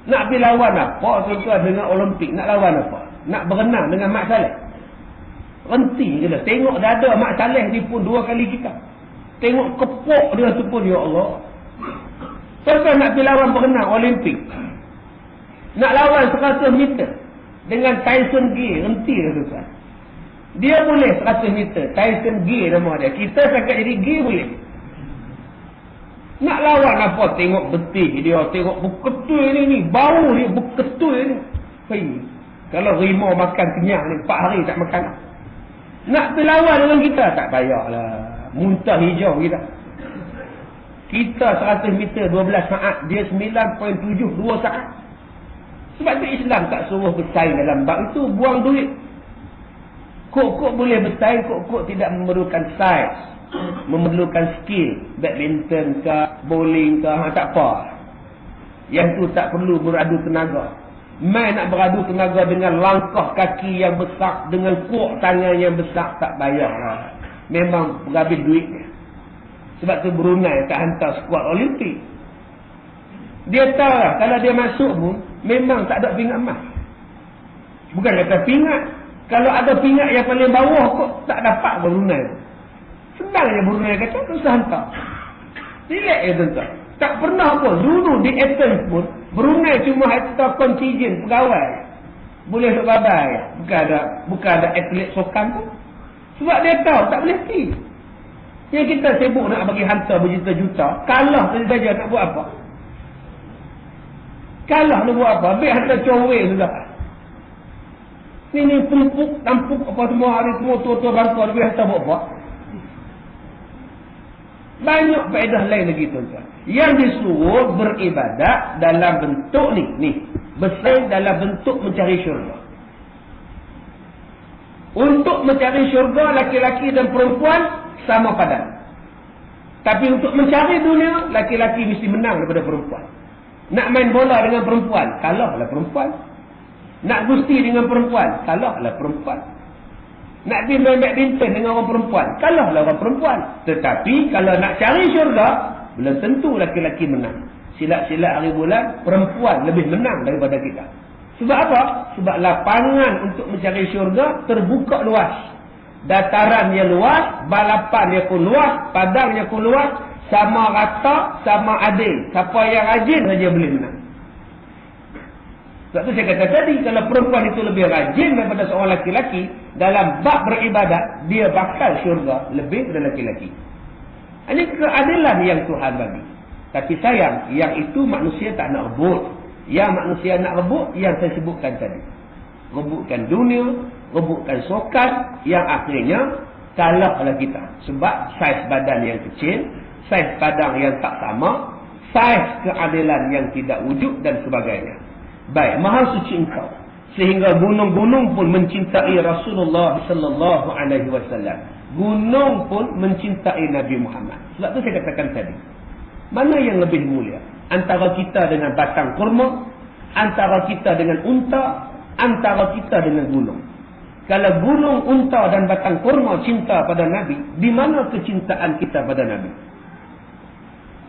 Nak pergi lawan apa tuan-tuan dengan Olimpik? Nak lawan apa? Nak berenang dengan Mak Saleh? Henti je lah. Tengok dada Mak Saleh ni pun 2 kali kita. Tengok kepok dia tu pun, ya Allah. Tuan-tuan nak pergi lawan berenang Olimpik, nak lawan 100 meter dengan Tyson Gay, henti dah tuan. Dia boleh 100 meter, Tyson Gay nama dia. Kita sangat jadi Gay boleh. Nak lawan apa? Tengok betih dia, tengok beketul ni, bau dia beketul ni. Kalau rimau makan kenyang ni 4 hari tak makan. Nak berlawan dengan kita, tak payahlah. Muntah hijau kita. Kita 100 meter 12 saat, dia 9.7 2 saat. Sebab tu Islam tak suruh bersaing dalam bab itu, buang duit. Kok-kok boleh bersaing, kok-kok tidak memerlukan size, memerlukan skill, badminton ke, bowling ke, tak apa. Yang tu tak perlu beradu tenaga. Mai nak beradu tenaga dengan langkah kaki yang besar, dengan kuat tangan yang besar, tak bayarlah. Memang berhabis duitnya. Sebab tu Brunei tak hantar skuad Olimpik. Dia tahu lah, kalau dia masuk pun memang tak ada pingat emas. Bukan kata pingat. Kalau ada pingat yang paling bawah kok tak dapat Brunei. Senang je Brunei kata, usah hantar. Relax je tuan-tuan. Tak pernah pun. Dulu di Athens pun, Brunei cuma hantar kontijen pegawai. Boleh duk babai. Bukan ada atlet sokan pun. Sebab dia tahu tak boleh pergi. Yang kita sibuk nak bagi hantar berjuta-juta, kalah saja nak buat apa? Kalah nak buat apa? Habis hantar cowek sudah. Ni tumpuk, tampuk apa semua hari semua tua-tua bangsa lebih hantar buat apa? Banyak faedah lain lagi tuan-tuan. Yang disuruh beribadat dalam bentuk ni. Bersaing dalam bentuk mencari syurga. Untuk mencari syurga, laki-laki dan perempuan sama padan. Tapi untuk mencari dunia, laki-laki mesti menang daripada perempuan. Nak main bola dengan perempuan, kalahlah perempuan. Nak gusti dengan perempuan, kalahlah perempuan. Nak pergi main badminton dengan orang perempuan, kalahlah orang perempuan. Tetapi kalau nak cari syurga, belum tentu laki-laki menang. Silat-silat hari bulan, perempuan lebih menang daripada kita. Sebab apa? Sebab lapangan untuk mencari syurga terbuka luas. Datarannya luas, balapannya pun luas, padangnya pun luas, sama rata, sama adil. Siapa yang rajin saja boleh menang. Sebab tu saya kata tadi, kalau perempuan itu lebih rajin daripada seorang laki-laki dalam bab beribadat, dia bakal syurga lebih daripada laki-laki. Ini keadilan yang Tuhan bagi. Tapi sayang, yang itu manusia tak nak rebut. Yang manusia nak rebut, yang saya sebutkan tadi. Rebutkan dunia, rebutkan sokan, yang akhirnya kalahlah kita. Sebab saiz badan yang kecil, saiz padang yang tak sama, saiz keadilan yang tidak wujud dan sebagainya. Baik, Maha Suci Engkau, sehingga gunung-gunung pun mencintai Rasulullah sallallahu alaihi wasallam. Gunung pun mencintai Nabi Muhammad. Sebab tu saya katakan tadi, mana yang lebih mulia? Antara kita dengan batang kurma, antara kita dengan unta, antara kita dengan gunung. Kalau gunung, unta dan batang kurma cinta pada Nabi, di mana kecintaan kita pada Nabi?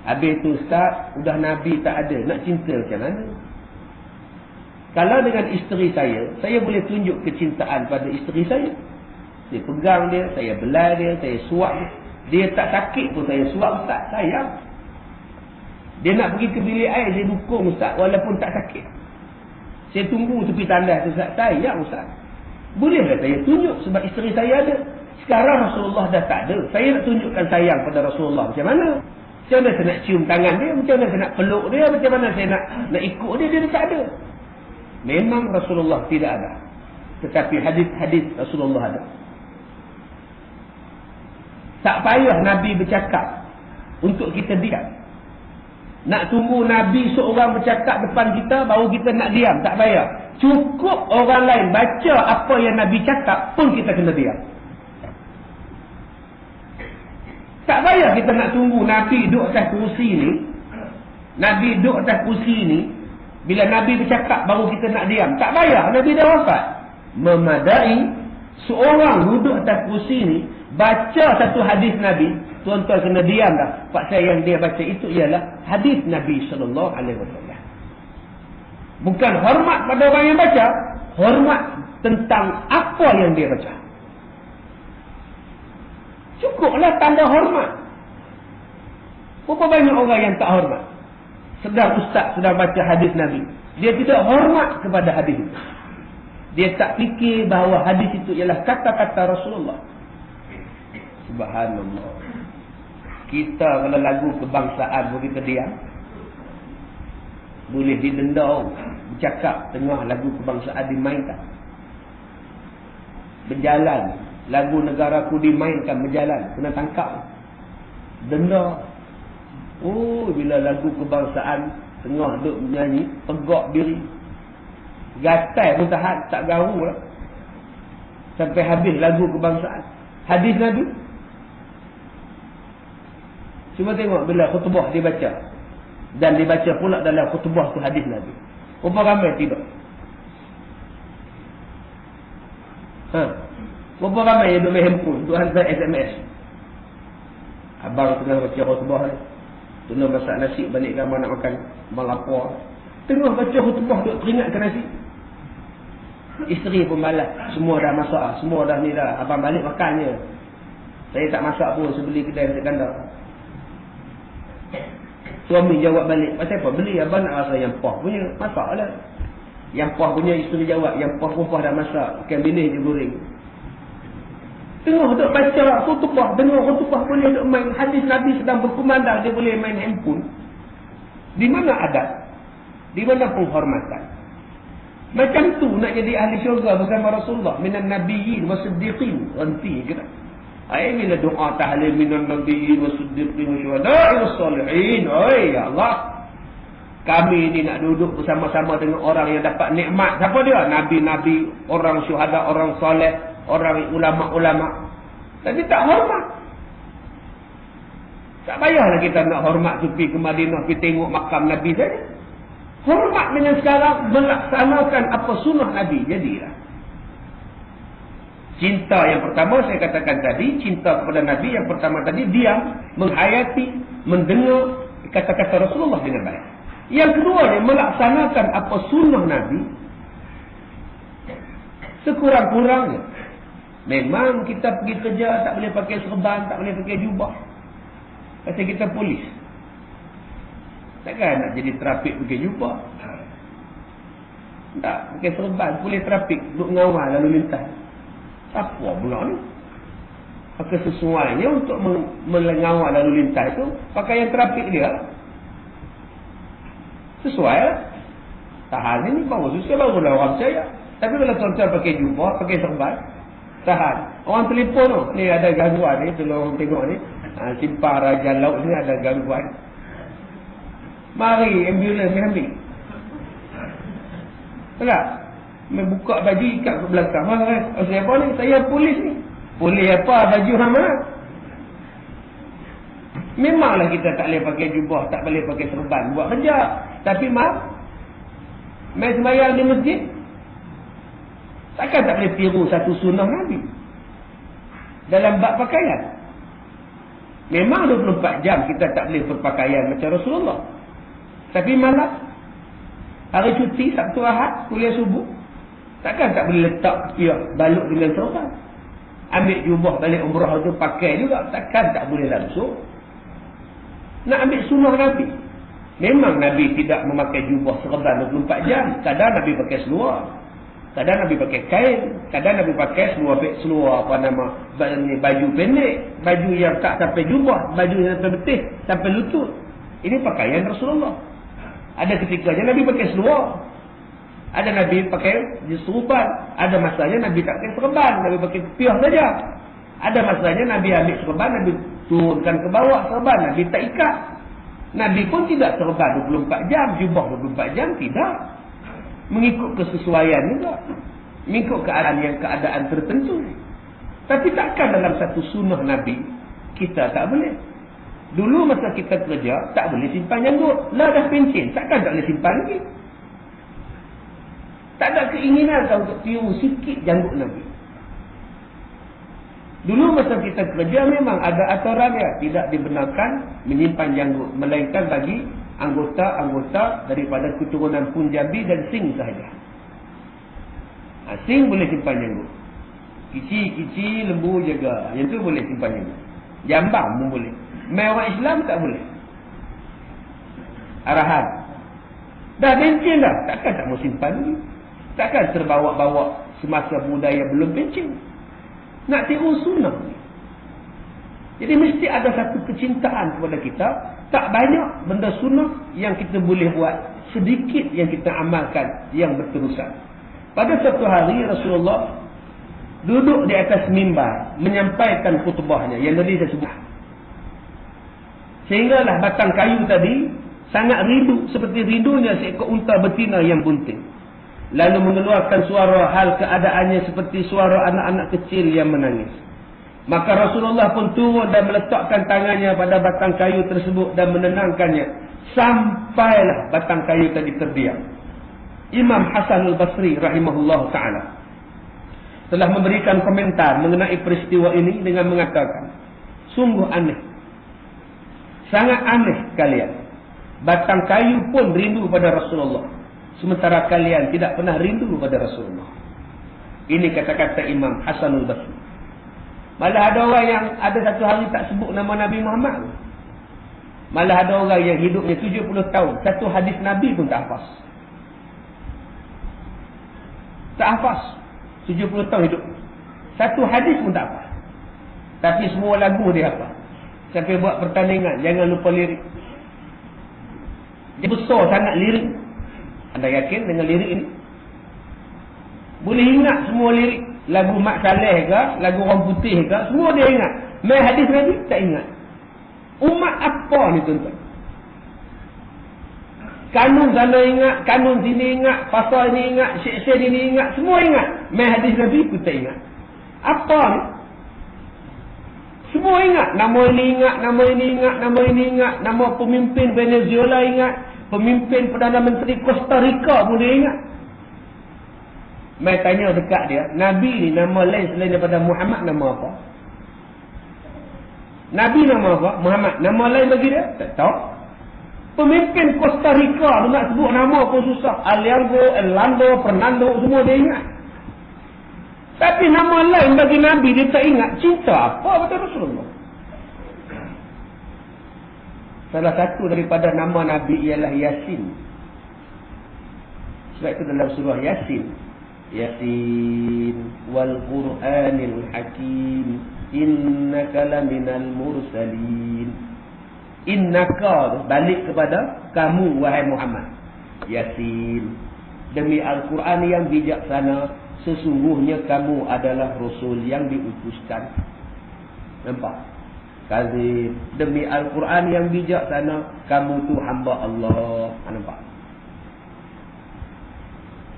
Habis tu Ustaz, udah Nabi tak ada, nak cinta macam mana? Kalau dengan isteri saya boleh tunjuk kecintaan pada isteri saya. Saya pegang dia, saya belai dia, saya suap dia. Dia tak sakit pun saya suap, Ustaz, sayang. Dia nak pergi ke bilik air, saya dukung Ustaz, walaupun tak sakit. Saya tunggu tepi tandas tu, Ustaz, sayang Ustaz. Bolehlah saya tunjuk sebab isteri saya ada. Sekarang Rasulullah dah tak ada. Saya nak tunjukkan sayang pada Rasulullah macam mana? Macam mana saya nak cium tangan dia? Macam mana saya nak peluk dia? Macam mana saya nak ikut dia? Dia tak ada. Memang Rasulullah tidak ada. Tetapi hadis-hadis Rasulullah ada. Tak payah Nabi bercakap untuk kita diam. Nak tunggu Nabi seorang bercakap depan kita, baru kita nak diam. Tak payah. Cukup orang lain baca apa yang Nabi cakap, pun kita kena diam. Tak payah kita nak tunggu Nabi duduk atas kursi ni. Nabi duduk atas kursi ni. Bila Nabi bercakap, baru kita nak diam. Tak payah. Nabi dah wafat. Memadai seorang duduk atas kursi ni, baca satu hadis Nabi, tuan-tuan kena diam dah. Pasal yang dia baca itu ialah hadis Nabi SAW. Bukan hormat pada orang yang baca, hormat tentang apa yang dia baca. Cukuplah tanda hormat. Berapa banyak orang yang tak hormat? Sedang ustaz sedang baca hadis Nabi, dia tidak hormat kepada hadis itu. Dia tak fikir bahawa hadis itu ialah kata-kata Rasulullah. Subhanallah. Kita kalau lagu kebangsaan pun kita diam. Boleh didenda bercakap tengah lagu kebangsaan dimainkan. Berjalan, lagu negaraku dimainkan berjalan, kena tangkap. Denda. Oh, bila lagu kebangsaan tengah duk menyanyi, tegak diri. Gatai pun tahan, tak garu lah. Sampai habis lagu kebangsaan. Hadis Nabi. Cuma tengok bila khutbah dia baca. Dan dibaca pula dalam khutbah tu hadis Nabi. Berapa ramai tidak? Berapa ramai yang duduk main handphone, duduk hantar SMS. Abang tengah baca khutbah ni, tengah masak nasi, balik gambar nak makan, melapor. Tengah baca khutbah, duduk teringatkan nasi. Isteri pun balas, semua dah masak, semua dah ni dah. Abang balik makannya. Saya tak masak pun, saya beli kedai dekat kandang. Suami jawab balik, pasal apa? Beli abang nak rasa yang pah punya, masak lah. Yang pah punya isteri jawab, yang pah pun pah dah masak, ikan bilis je goreng. Tengah duk baca khutbah, dengar khutbah boleh duk main hadis Nabi sedang berkumandang, dia boleh main handphone. Di mana adab? Di mana penghormatan? Macam tu nak jadi ahli syurga bersama Rasulullah, minan nabiyyin wasiddiqin, nanti kita. Ai bila doa tahlil minan nabiyyin wasiddiqin wasyuhada'i wassalihin. Oi ya Allah. Kami ni nak duduk bersama-sama dengan orang yang dapat nikmat. Siapa dia? Nabi-nabi, orang syuhada, orang soleh, orang ulama-ulama. Tapi tak hormat. Tak payahlah kita nak hormat tu pergi ke Madinah, pergi tengok makam Nabi saja. Hormat dengan sekarang melaksanakan apa sunnah Nabi. Jadilah. Cinta yang pertama saya katakan tadi, cinta kepada Nabi yang pertama tadi, diam, menghayati, mendengar kata-kata Rasulullah dengan baik. Yang kedua ni, melaksanakan apa sunnah Nabi sekurang-kurangnya. Memang kita pergi kerja tak boleh pakai serban, tak boleh pakai jubah. Pasal kita polis. Takkan nak jadi trafik pakai jubah. Tak, pakai serban, polis trafik, duduk ngawal lalu lintas. Apa pula ni? Maka sesuainya untuk mengawal lalu lintas itu, pakaian trafik dia sesuai lah. Tahan ni baru susah, barulah orang percaya. Tapi kalau tuan-tuan pakai jubah, pakai serban, tahan. Orang telefon tu, ni ada gangguan ni, tolong tengok ni. Simpang Raja Laut ni ada gangguan. Mari ambulans ni ambil. Tak? Buka baju ikat ke belakang. Saya apa ni? Saya polis ni. Polis apa? Baju hang mana? Memanglah kita tak boleh pakai jubah, tak boleh pakai serban buat kerja. Tapi maaf, main sembahyang di masjid, takkan tak boleh tiru satu sunnah Nabi dalam bab pakaian. Memang 24 jam kita tak boleh berpakaian macam Rasulullah. Tapi malam, hari cuti, Sabtu Ahad, kuliah subuh, takkan tak boleh letak balut dengan serban. Ambil jubah balik umrah tu pakai juga, takkan tak boleh langsung. Nak ambil sunnah Nabi. Memang Nabi tidak memakai jubah serban 24 jam. Kadang Nabi pakai seluar, kadang Nabi pakai kain, kadang Nabi pakai seluar baju pendek, baju yang tak sampai jubah, baju yang sampai betis, sampai lutut. Ini pakaian Rasulullah. Ada ketikanya Nabi pakai seluar, ada Nabi pakai serban, ada masanya Nabi tak pakai serban, Nabi pakai kepiah saja. Ada masanya Nabi ambil serban, Nabi turunkan ke bawah serban, Nabi tak ikat. Nabi pun tidak serban 24 jam, jubah 24 jam, tidak. Mengikut kesesuaian juga, mengikut keadaan tertentu. Tapi takkan dalam satu sunnah Nabi kita tak boleh. Dulu masa kita kerja tak boleh simpan janggut, lah dah pencen, takkan tak boleh simpan lagi. Tak ada keinginan untuk tiru sikit janggut Nabi. Dulu masa kita kerja memang ada aturan dia, tidak dibenarkan menyimpan janggut, melainkan bagi anggota-anggota daripada keturunan Punjabi dan Singh sahaja. Singh boleh simpan janggut. Kici lembu jaga, yang tu boleh simpan janggut. Jambang pun boleh. Orang Islam tak boleh. Arahan. Dah pencen dah, takkan tak mau simpan lagi. Takkan terbawa-bawa semasa budaya belum pencen. Nak tiru sunnah. Jadi mesti ada satu kecintaan kepada kita. Tak banyak benda sunnah yang kita boleh buat. Sedikit yang kita amalkan yang berterusan. Pada satu hari Rasulullah duduk di atas mimbar menyampaikan khutbahnya yang tadi saya sebut. Sehinggalah batang kayu tadi sangat rindu seperti rindunya seekor unta betina yang bunting. Lalu mengeluarkan suara hal keadaannya seperti suara anak-anak kecil yang menangis. Maka Rasulullah pun turun dan meletakkan tangannya pada batang kayu tersebut dan menenangkannya. Sampailah batang kayu tadi terdiam. Imam Hasan al-Basri rahimahullah ta'ala telah memberikan komentar mengenai peristiwa ini dengan mengatakan, sungguh aneh, sangat aneh kalian. Batang kayu pun rindu pada Rasulullah, sementara kalian tidak pernah rindu pada Rasulullah. Ini kata-kata Imam Hasanul Basri. Malah ada orang yang ada satu hari tak sebut nama Nabi Muhammad. Malah ada orang yang hidupnya 70 tahun, satu hadis Nabi pun tak hafaz. Tak hafaz. 70 tahun hidup. Satu hadis pun tak hafaz. Tapi semua lagu dia hafaz. Sampai buat pertandingan, jangan lupa lirik. Dia besar sangat lirik. Anda yakin dengan lirik ini? Boleh ingat semua lirik. Lagu Mak Saleh ke, lagu orang putih ke, semua dia ingat. Main hadis Nabi, tak ingat. Umat apa ni tuan-tuan? Kanun sana ingat, kanun sini ingat, pasal ini ingat, syekh ini ingat, semua ingat. Main hadis Nabi pun tak ingat. Apa ni? Semua ingat. Nama ini ingat, nama ini ingat, nama ini ingat, nama pemimpin Venezuela ingat, pemimpin Perdana Menteri Costa Rica pun dia ingat. Mai tanya dekat dia, Nabi ni nama lain selain daripada Muhammad, nama apa? Nabi nama apa? Muhammad. Nama lain bagi dia? Tak tahu. Pemimpin Costa Rica, dia nak sebut nama pun susah. Aliango, Elando, Fernando, semua dia ingat. Tapi nama lain bagi Nabi dia tak ingat. Cinta apa kata Rasulullah? Salah satu daripada nama Nabi ialah Yasin. Sebab itu dalam surah Yasin, Yasin wal Qur'anil Hakim innaka laminal mursalin. Innaka balik kepada kamu wahai Muhammad. Yasin, demi Al-Quran yang bijaksana, sesungguhnya kamu adalah Rasul yang diutuskan. Nampak? Kazim, demi Al-Quran yang bijaksana, kamu tu hamba Allah. Nampak?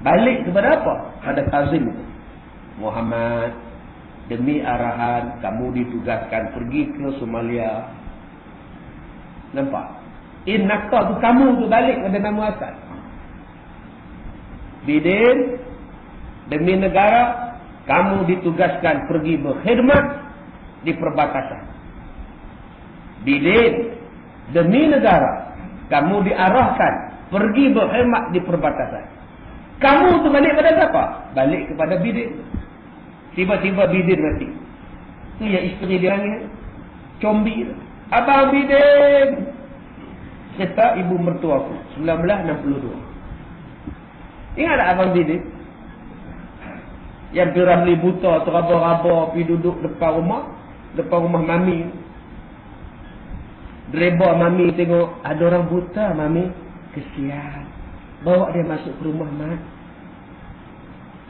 Balik kepada apa? Pada Kazim itu. Muhammad, demi arahan, kamu ditugaskan pergi ke Somalia. Nampak? Innaka tu kamu tu balik pada nama asal. Bidin, demi negara, kamu ditugaskan pergi berkhidmat di perbatasan. Bidin, demi negara, kamu diarahkan pergi berkhidmat di perbatasan. Kamu tu balik pada siapa? Balik kepada Bidin. Tiba-tiba Bidin mati. Itu yang isteri dia ni, Combi. Abang Bidin, serta ibu mertua aku, 1962. Ingat tak Abang Bidin? Yang Piramli buta, teraba-raba, pergi duduk depan rumah Mami. Dreba Mami tengok, ada orang buta Mami. Kesian. Bawa dia masuk ke rumah Mat.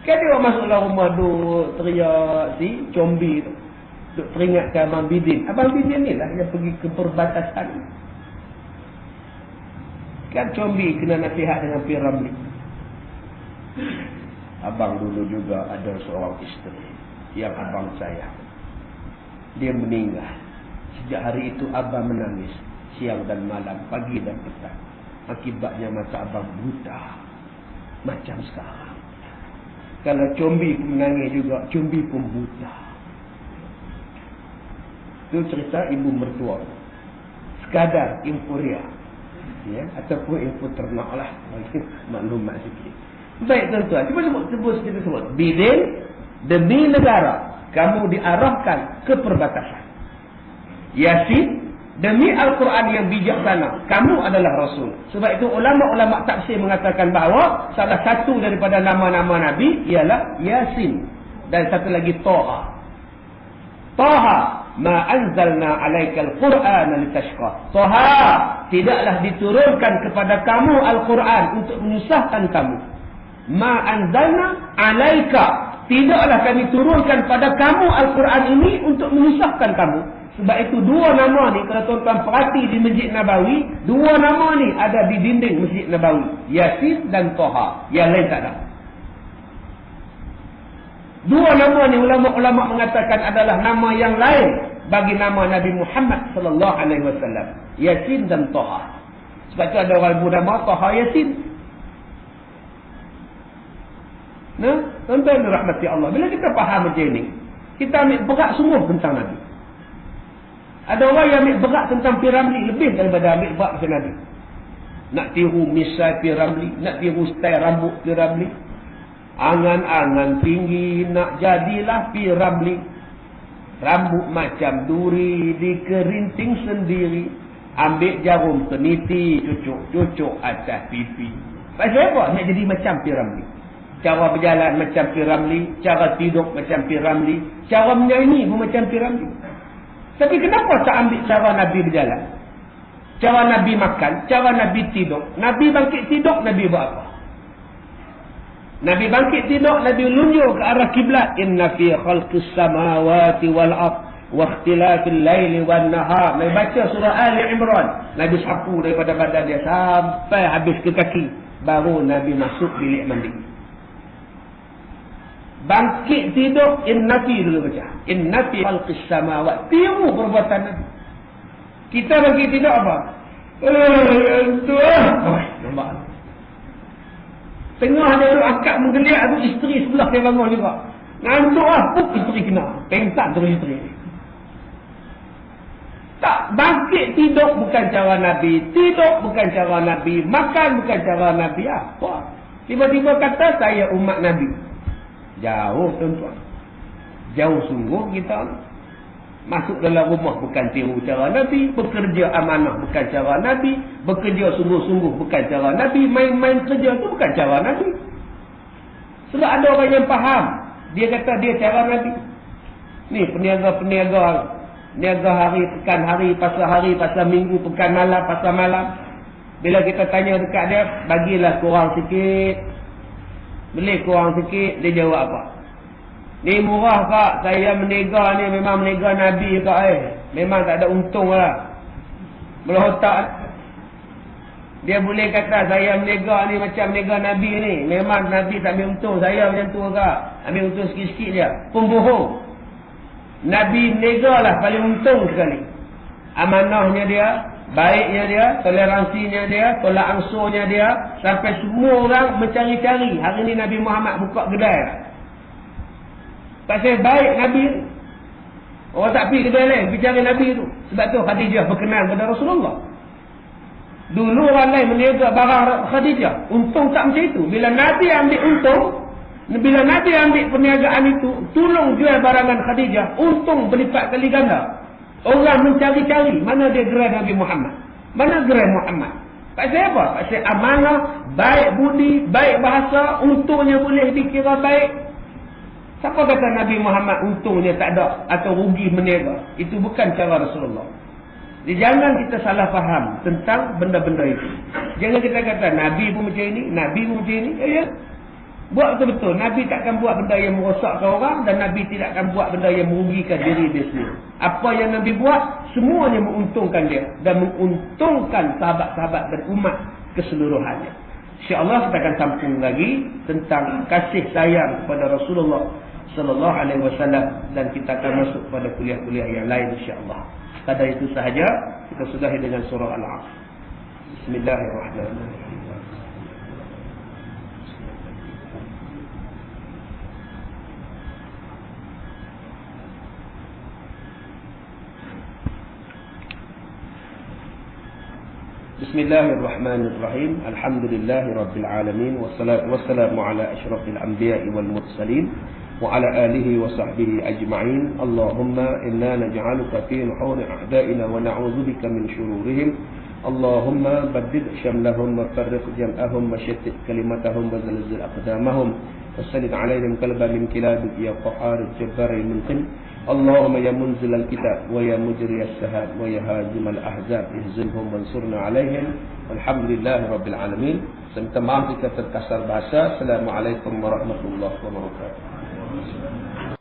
Kan dia masuklah rumah, duduk teriak si Combi tu. Duk peringatkan Abang Bidin. Abang Bidin ni lah yang pergi ke perbatasan. Kan Combi kena nasihat dengan Piramli. Abang dulu juga ada seorang isteri yang abang sayang. Dia meninggal. Sejak hari itu abang menangis siang dan malam, pagi dan petang. Akibatnya mata abang buta. Macam sekarang. Kalau Combi pun menangis juga, Combi pun buta. Itu cerita ibu mertua. Sekadar inforia, ya, ataupun info ternak lah, bagi maklumat sikit. Baik tuan-tuan, cuba sebut. Bidin, demi negara, kamu diarahkan ke perbatasan. Yasin, demi Al-Quran yang bijaksana, kamu adalah Rasul. Sebab itu ulama-ulama tafsir mengatakan bahawa salah satu daripada nama-nama Nabi ialah Yasin. Dan satu lagi Taha. Taha, ma anzalna alaikal Qur'ana litashqa. Taha, tidaklah diturunkan kepada kamu Al-Quran untuk menyusahkan kamu. Ma anzalna alaika, tidaklah kami turunkan pada kamu Al-Quran ini untuk menyusahkan kamu. Sebab itu dua nama ni, kalau tuan-tuan perhati di Masjid Nabawi, dua nama ni ada di dinding Masjid Nabawi. Yasin dan Taha. Yang lain tak ada. Dua nama ni ulama-ulama mengatakan adalah nama yang lain bagi nama Nabi Muhammad sallallahu alaihi wasallam. Yasin dan Taha. Sebab itu ada orang ibu nama Taha Yasin. Nah, tuan-tuan rahmati Allah. Bila kita faham macam ni, kita ambil berat sungguh tentang Nabi. Ada orang yang ambil berat tentang Piramli lebih daripada ambil berat pasal Nabi. Nak tiru misai Piramli, nak tiru style rambut Piramli. Angan-angan tinggi, nak jadilah Piramli. Rambut macam duri, dikerinting sendiri. Ambil jarum peniti, cucuk-cucuk atas pipi. Pasal apa? Nak jadi macam Piramli. Cara berjalan macam Piramli, cara tidur macam Piramli, cara menyanyi pun macam Piramli. Tapi kenapa tak ambil cara Nabi berjalan? Cara Nabi makan, cara Nabi tidur. Nabi bangkit tidur, Nabi buat apa? Nabi bangkit tidur, Nabi lunjuk ke arah kiblat. Inna fi khalqis samawati wal ard wa ikhtilafil laili wan nahar. Nabi baca surah Ali Imran. Nabi sapu daripada badan dia sampai habis ke kaki. Baru Nabi masuk bilik mandi. Bangkit tidur, inna fi dulu baca. Inna fi khalqis samawati. Tiru perbuatan Nabi. Kita bangkit tidur apa? Nampak. Tengah dia duduk akak menggeliat tu, isteri sebelah dia bangun juga. Ngantuk lah, isteri kena. Pengsan terus isteri. Tak, bangkit tidur bukan cara Nabi. Tidur bukan cara Nabi. Makan bukan cara Nabi. Apa? Tiba-tiba kata saya umat Nabi. Jauh tuan-tuan. Jauh sungguh kita. Masuk dalam rumah bukan tiru cara Nabi. Bekerja amanah bukan cara Nabi. Bekerja sungguh-sungguh bukan cara Nabi. Main-main kerja tu bukan cara Nabi. Sebab ada orang yang faham. Dia kata dia cara Nabi. Ni peniaga-peniaga. Niaga hari, pekan hari, pasal minggu, pekan malam, pasal malam. Bila kita tanya dekat dia, bagilah kurang sikit. Beli kurang sikit, dia jawab apa? Ni murah kak, saya meniaga ni memang meniaga Nabi kak memang tak ada untung lah. Melotak. Dia boleh kata saya meniaga ni macam meniaga Nabi ni. Memang Nabi tak ambil untung, saya macam tu kak. Ambil untung sikit-sikit je. Pembohong. Nabi meniaga lah paling untung sekali. Amanahnya dia, baiknya dia, toleransinya dia, tolak angsurnya dia. Sampai semua orang mencari-cari. Hari ni Nabi Muhammad buka kedai. Pasal baik Nabi tu. Orang tak pergi kedai lain, pergi cari Nabi tu. Sebab tu Khadijah berkenan pada Rasulullah. Dulu orang lain meniaga barang Khadijah. Untung tak macam itu. Bila Nabi ambil untung, bila Nabi ambil perniagaan itu, tolong jual barangan Khadijah, untung berlipat kali ganda. Orang mencari-cari, mana dia gerai Nabi Muhammad? Mana gerai Muhammad? Pasal apa? Pasal amanah, baik budi, baik bahasa, untungnya boleh dikira baik. Siapa kata Nabi Muhammad untungnya tak ada atau rugi meniaga? Itu bukan cara Rasulullah. Jadi jangan kita salah faham tentang benda-benda itu. Jangan kita kata Nabi pun macam ini, Nabi pun macam ini. Ya. Buat betul-betul. Nabi takkan buat benda yang merosakkan orang dan Nabi tidak akan buat benda yang merugikan diri dia sendiri. Apa yang Nabi buat, semuanya menguntungkan dia dan menguntungkan sahabat-sahabat dan umat keseluruhannya. InsyaAllah kita akan sambung lagi tentang kasih sayang kepada Rasulullah sallallahu alaihi wasallam dan kita akan masuk pada kuliah-kuliah yang lain insya-Allah. Pada itu sahaja kita sudahi dengan surah Al-Asr. Bismillahirrahmanirrahim. Bismillahirrahmanirrahim. Alhamdulillahi rabbil alamin wassalatu wassalamu ala asyrafil anbiya'i wal mursalin wa ala alihi wa sahbihi ajma'in. Allahumma inna naj'aluka fi nuhuri a'da'ina wa na'udzubika min shururihim. Allahumma baddid syamlahum wa farriq jam'ahum wa shattit kalimatahum wa zalzil aqdamahum wa sallit 'alaihim qalban min kilabik ya qahhar jabbar al-munqim. Allahumma ya munzil al-kitab wa ya mujri as-sahab wa ya hazim al-ahzab ihzimhum wansurna 'alaihim. Walhamdulillahi rabbil alamin. Saya maaf jika terkasar bahasa. Assalamualaikum warahmatullahi wabarakatuh.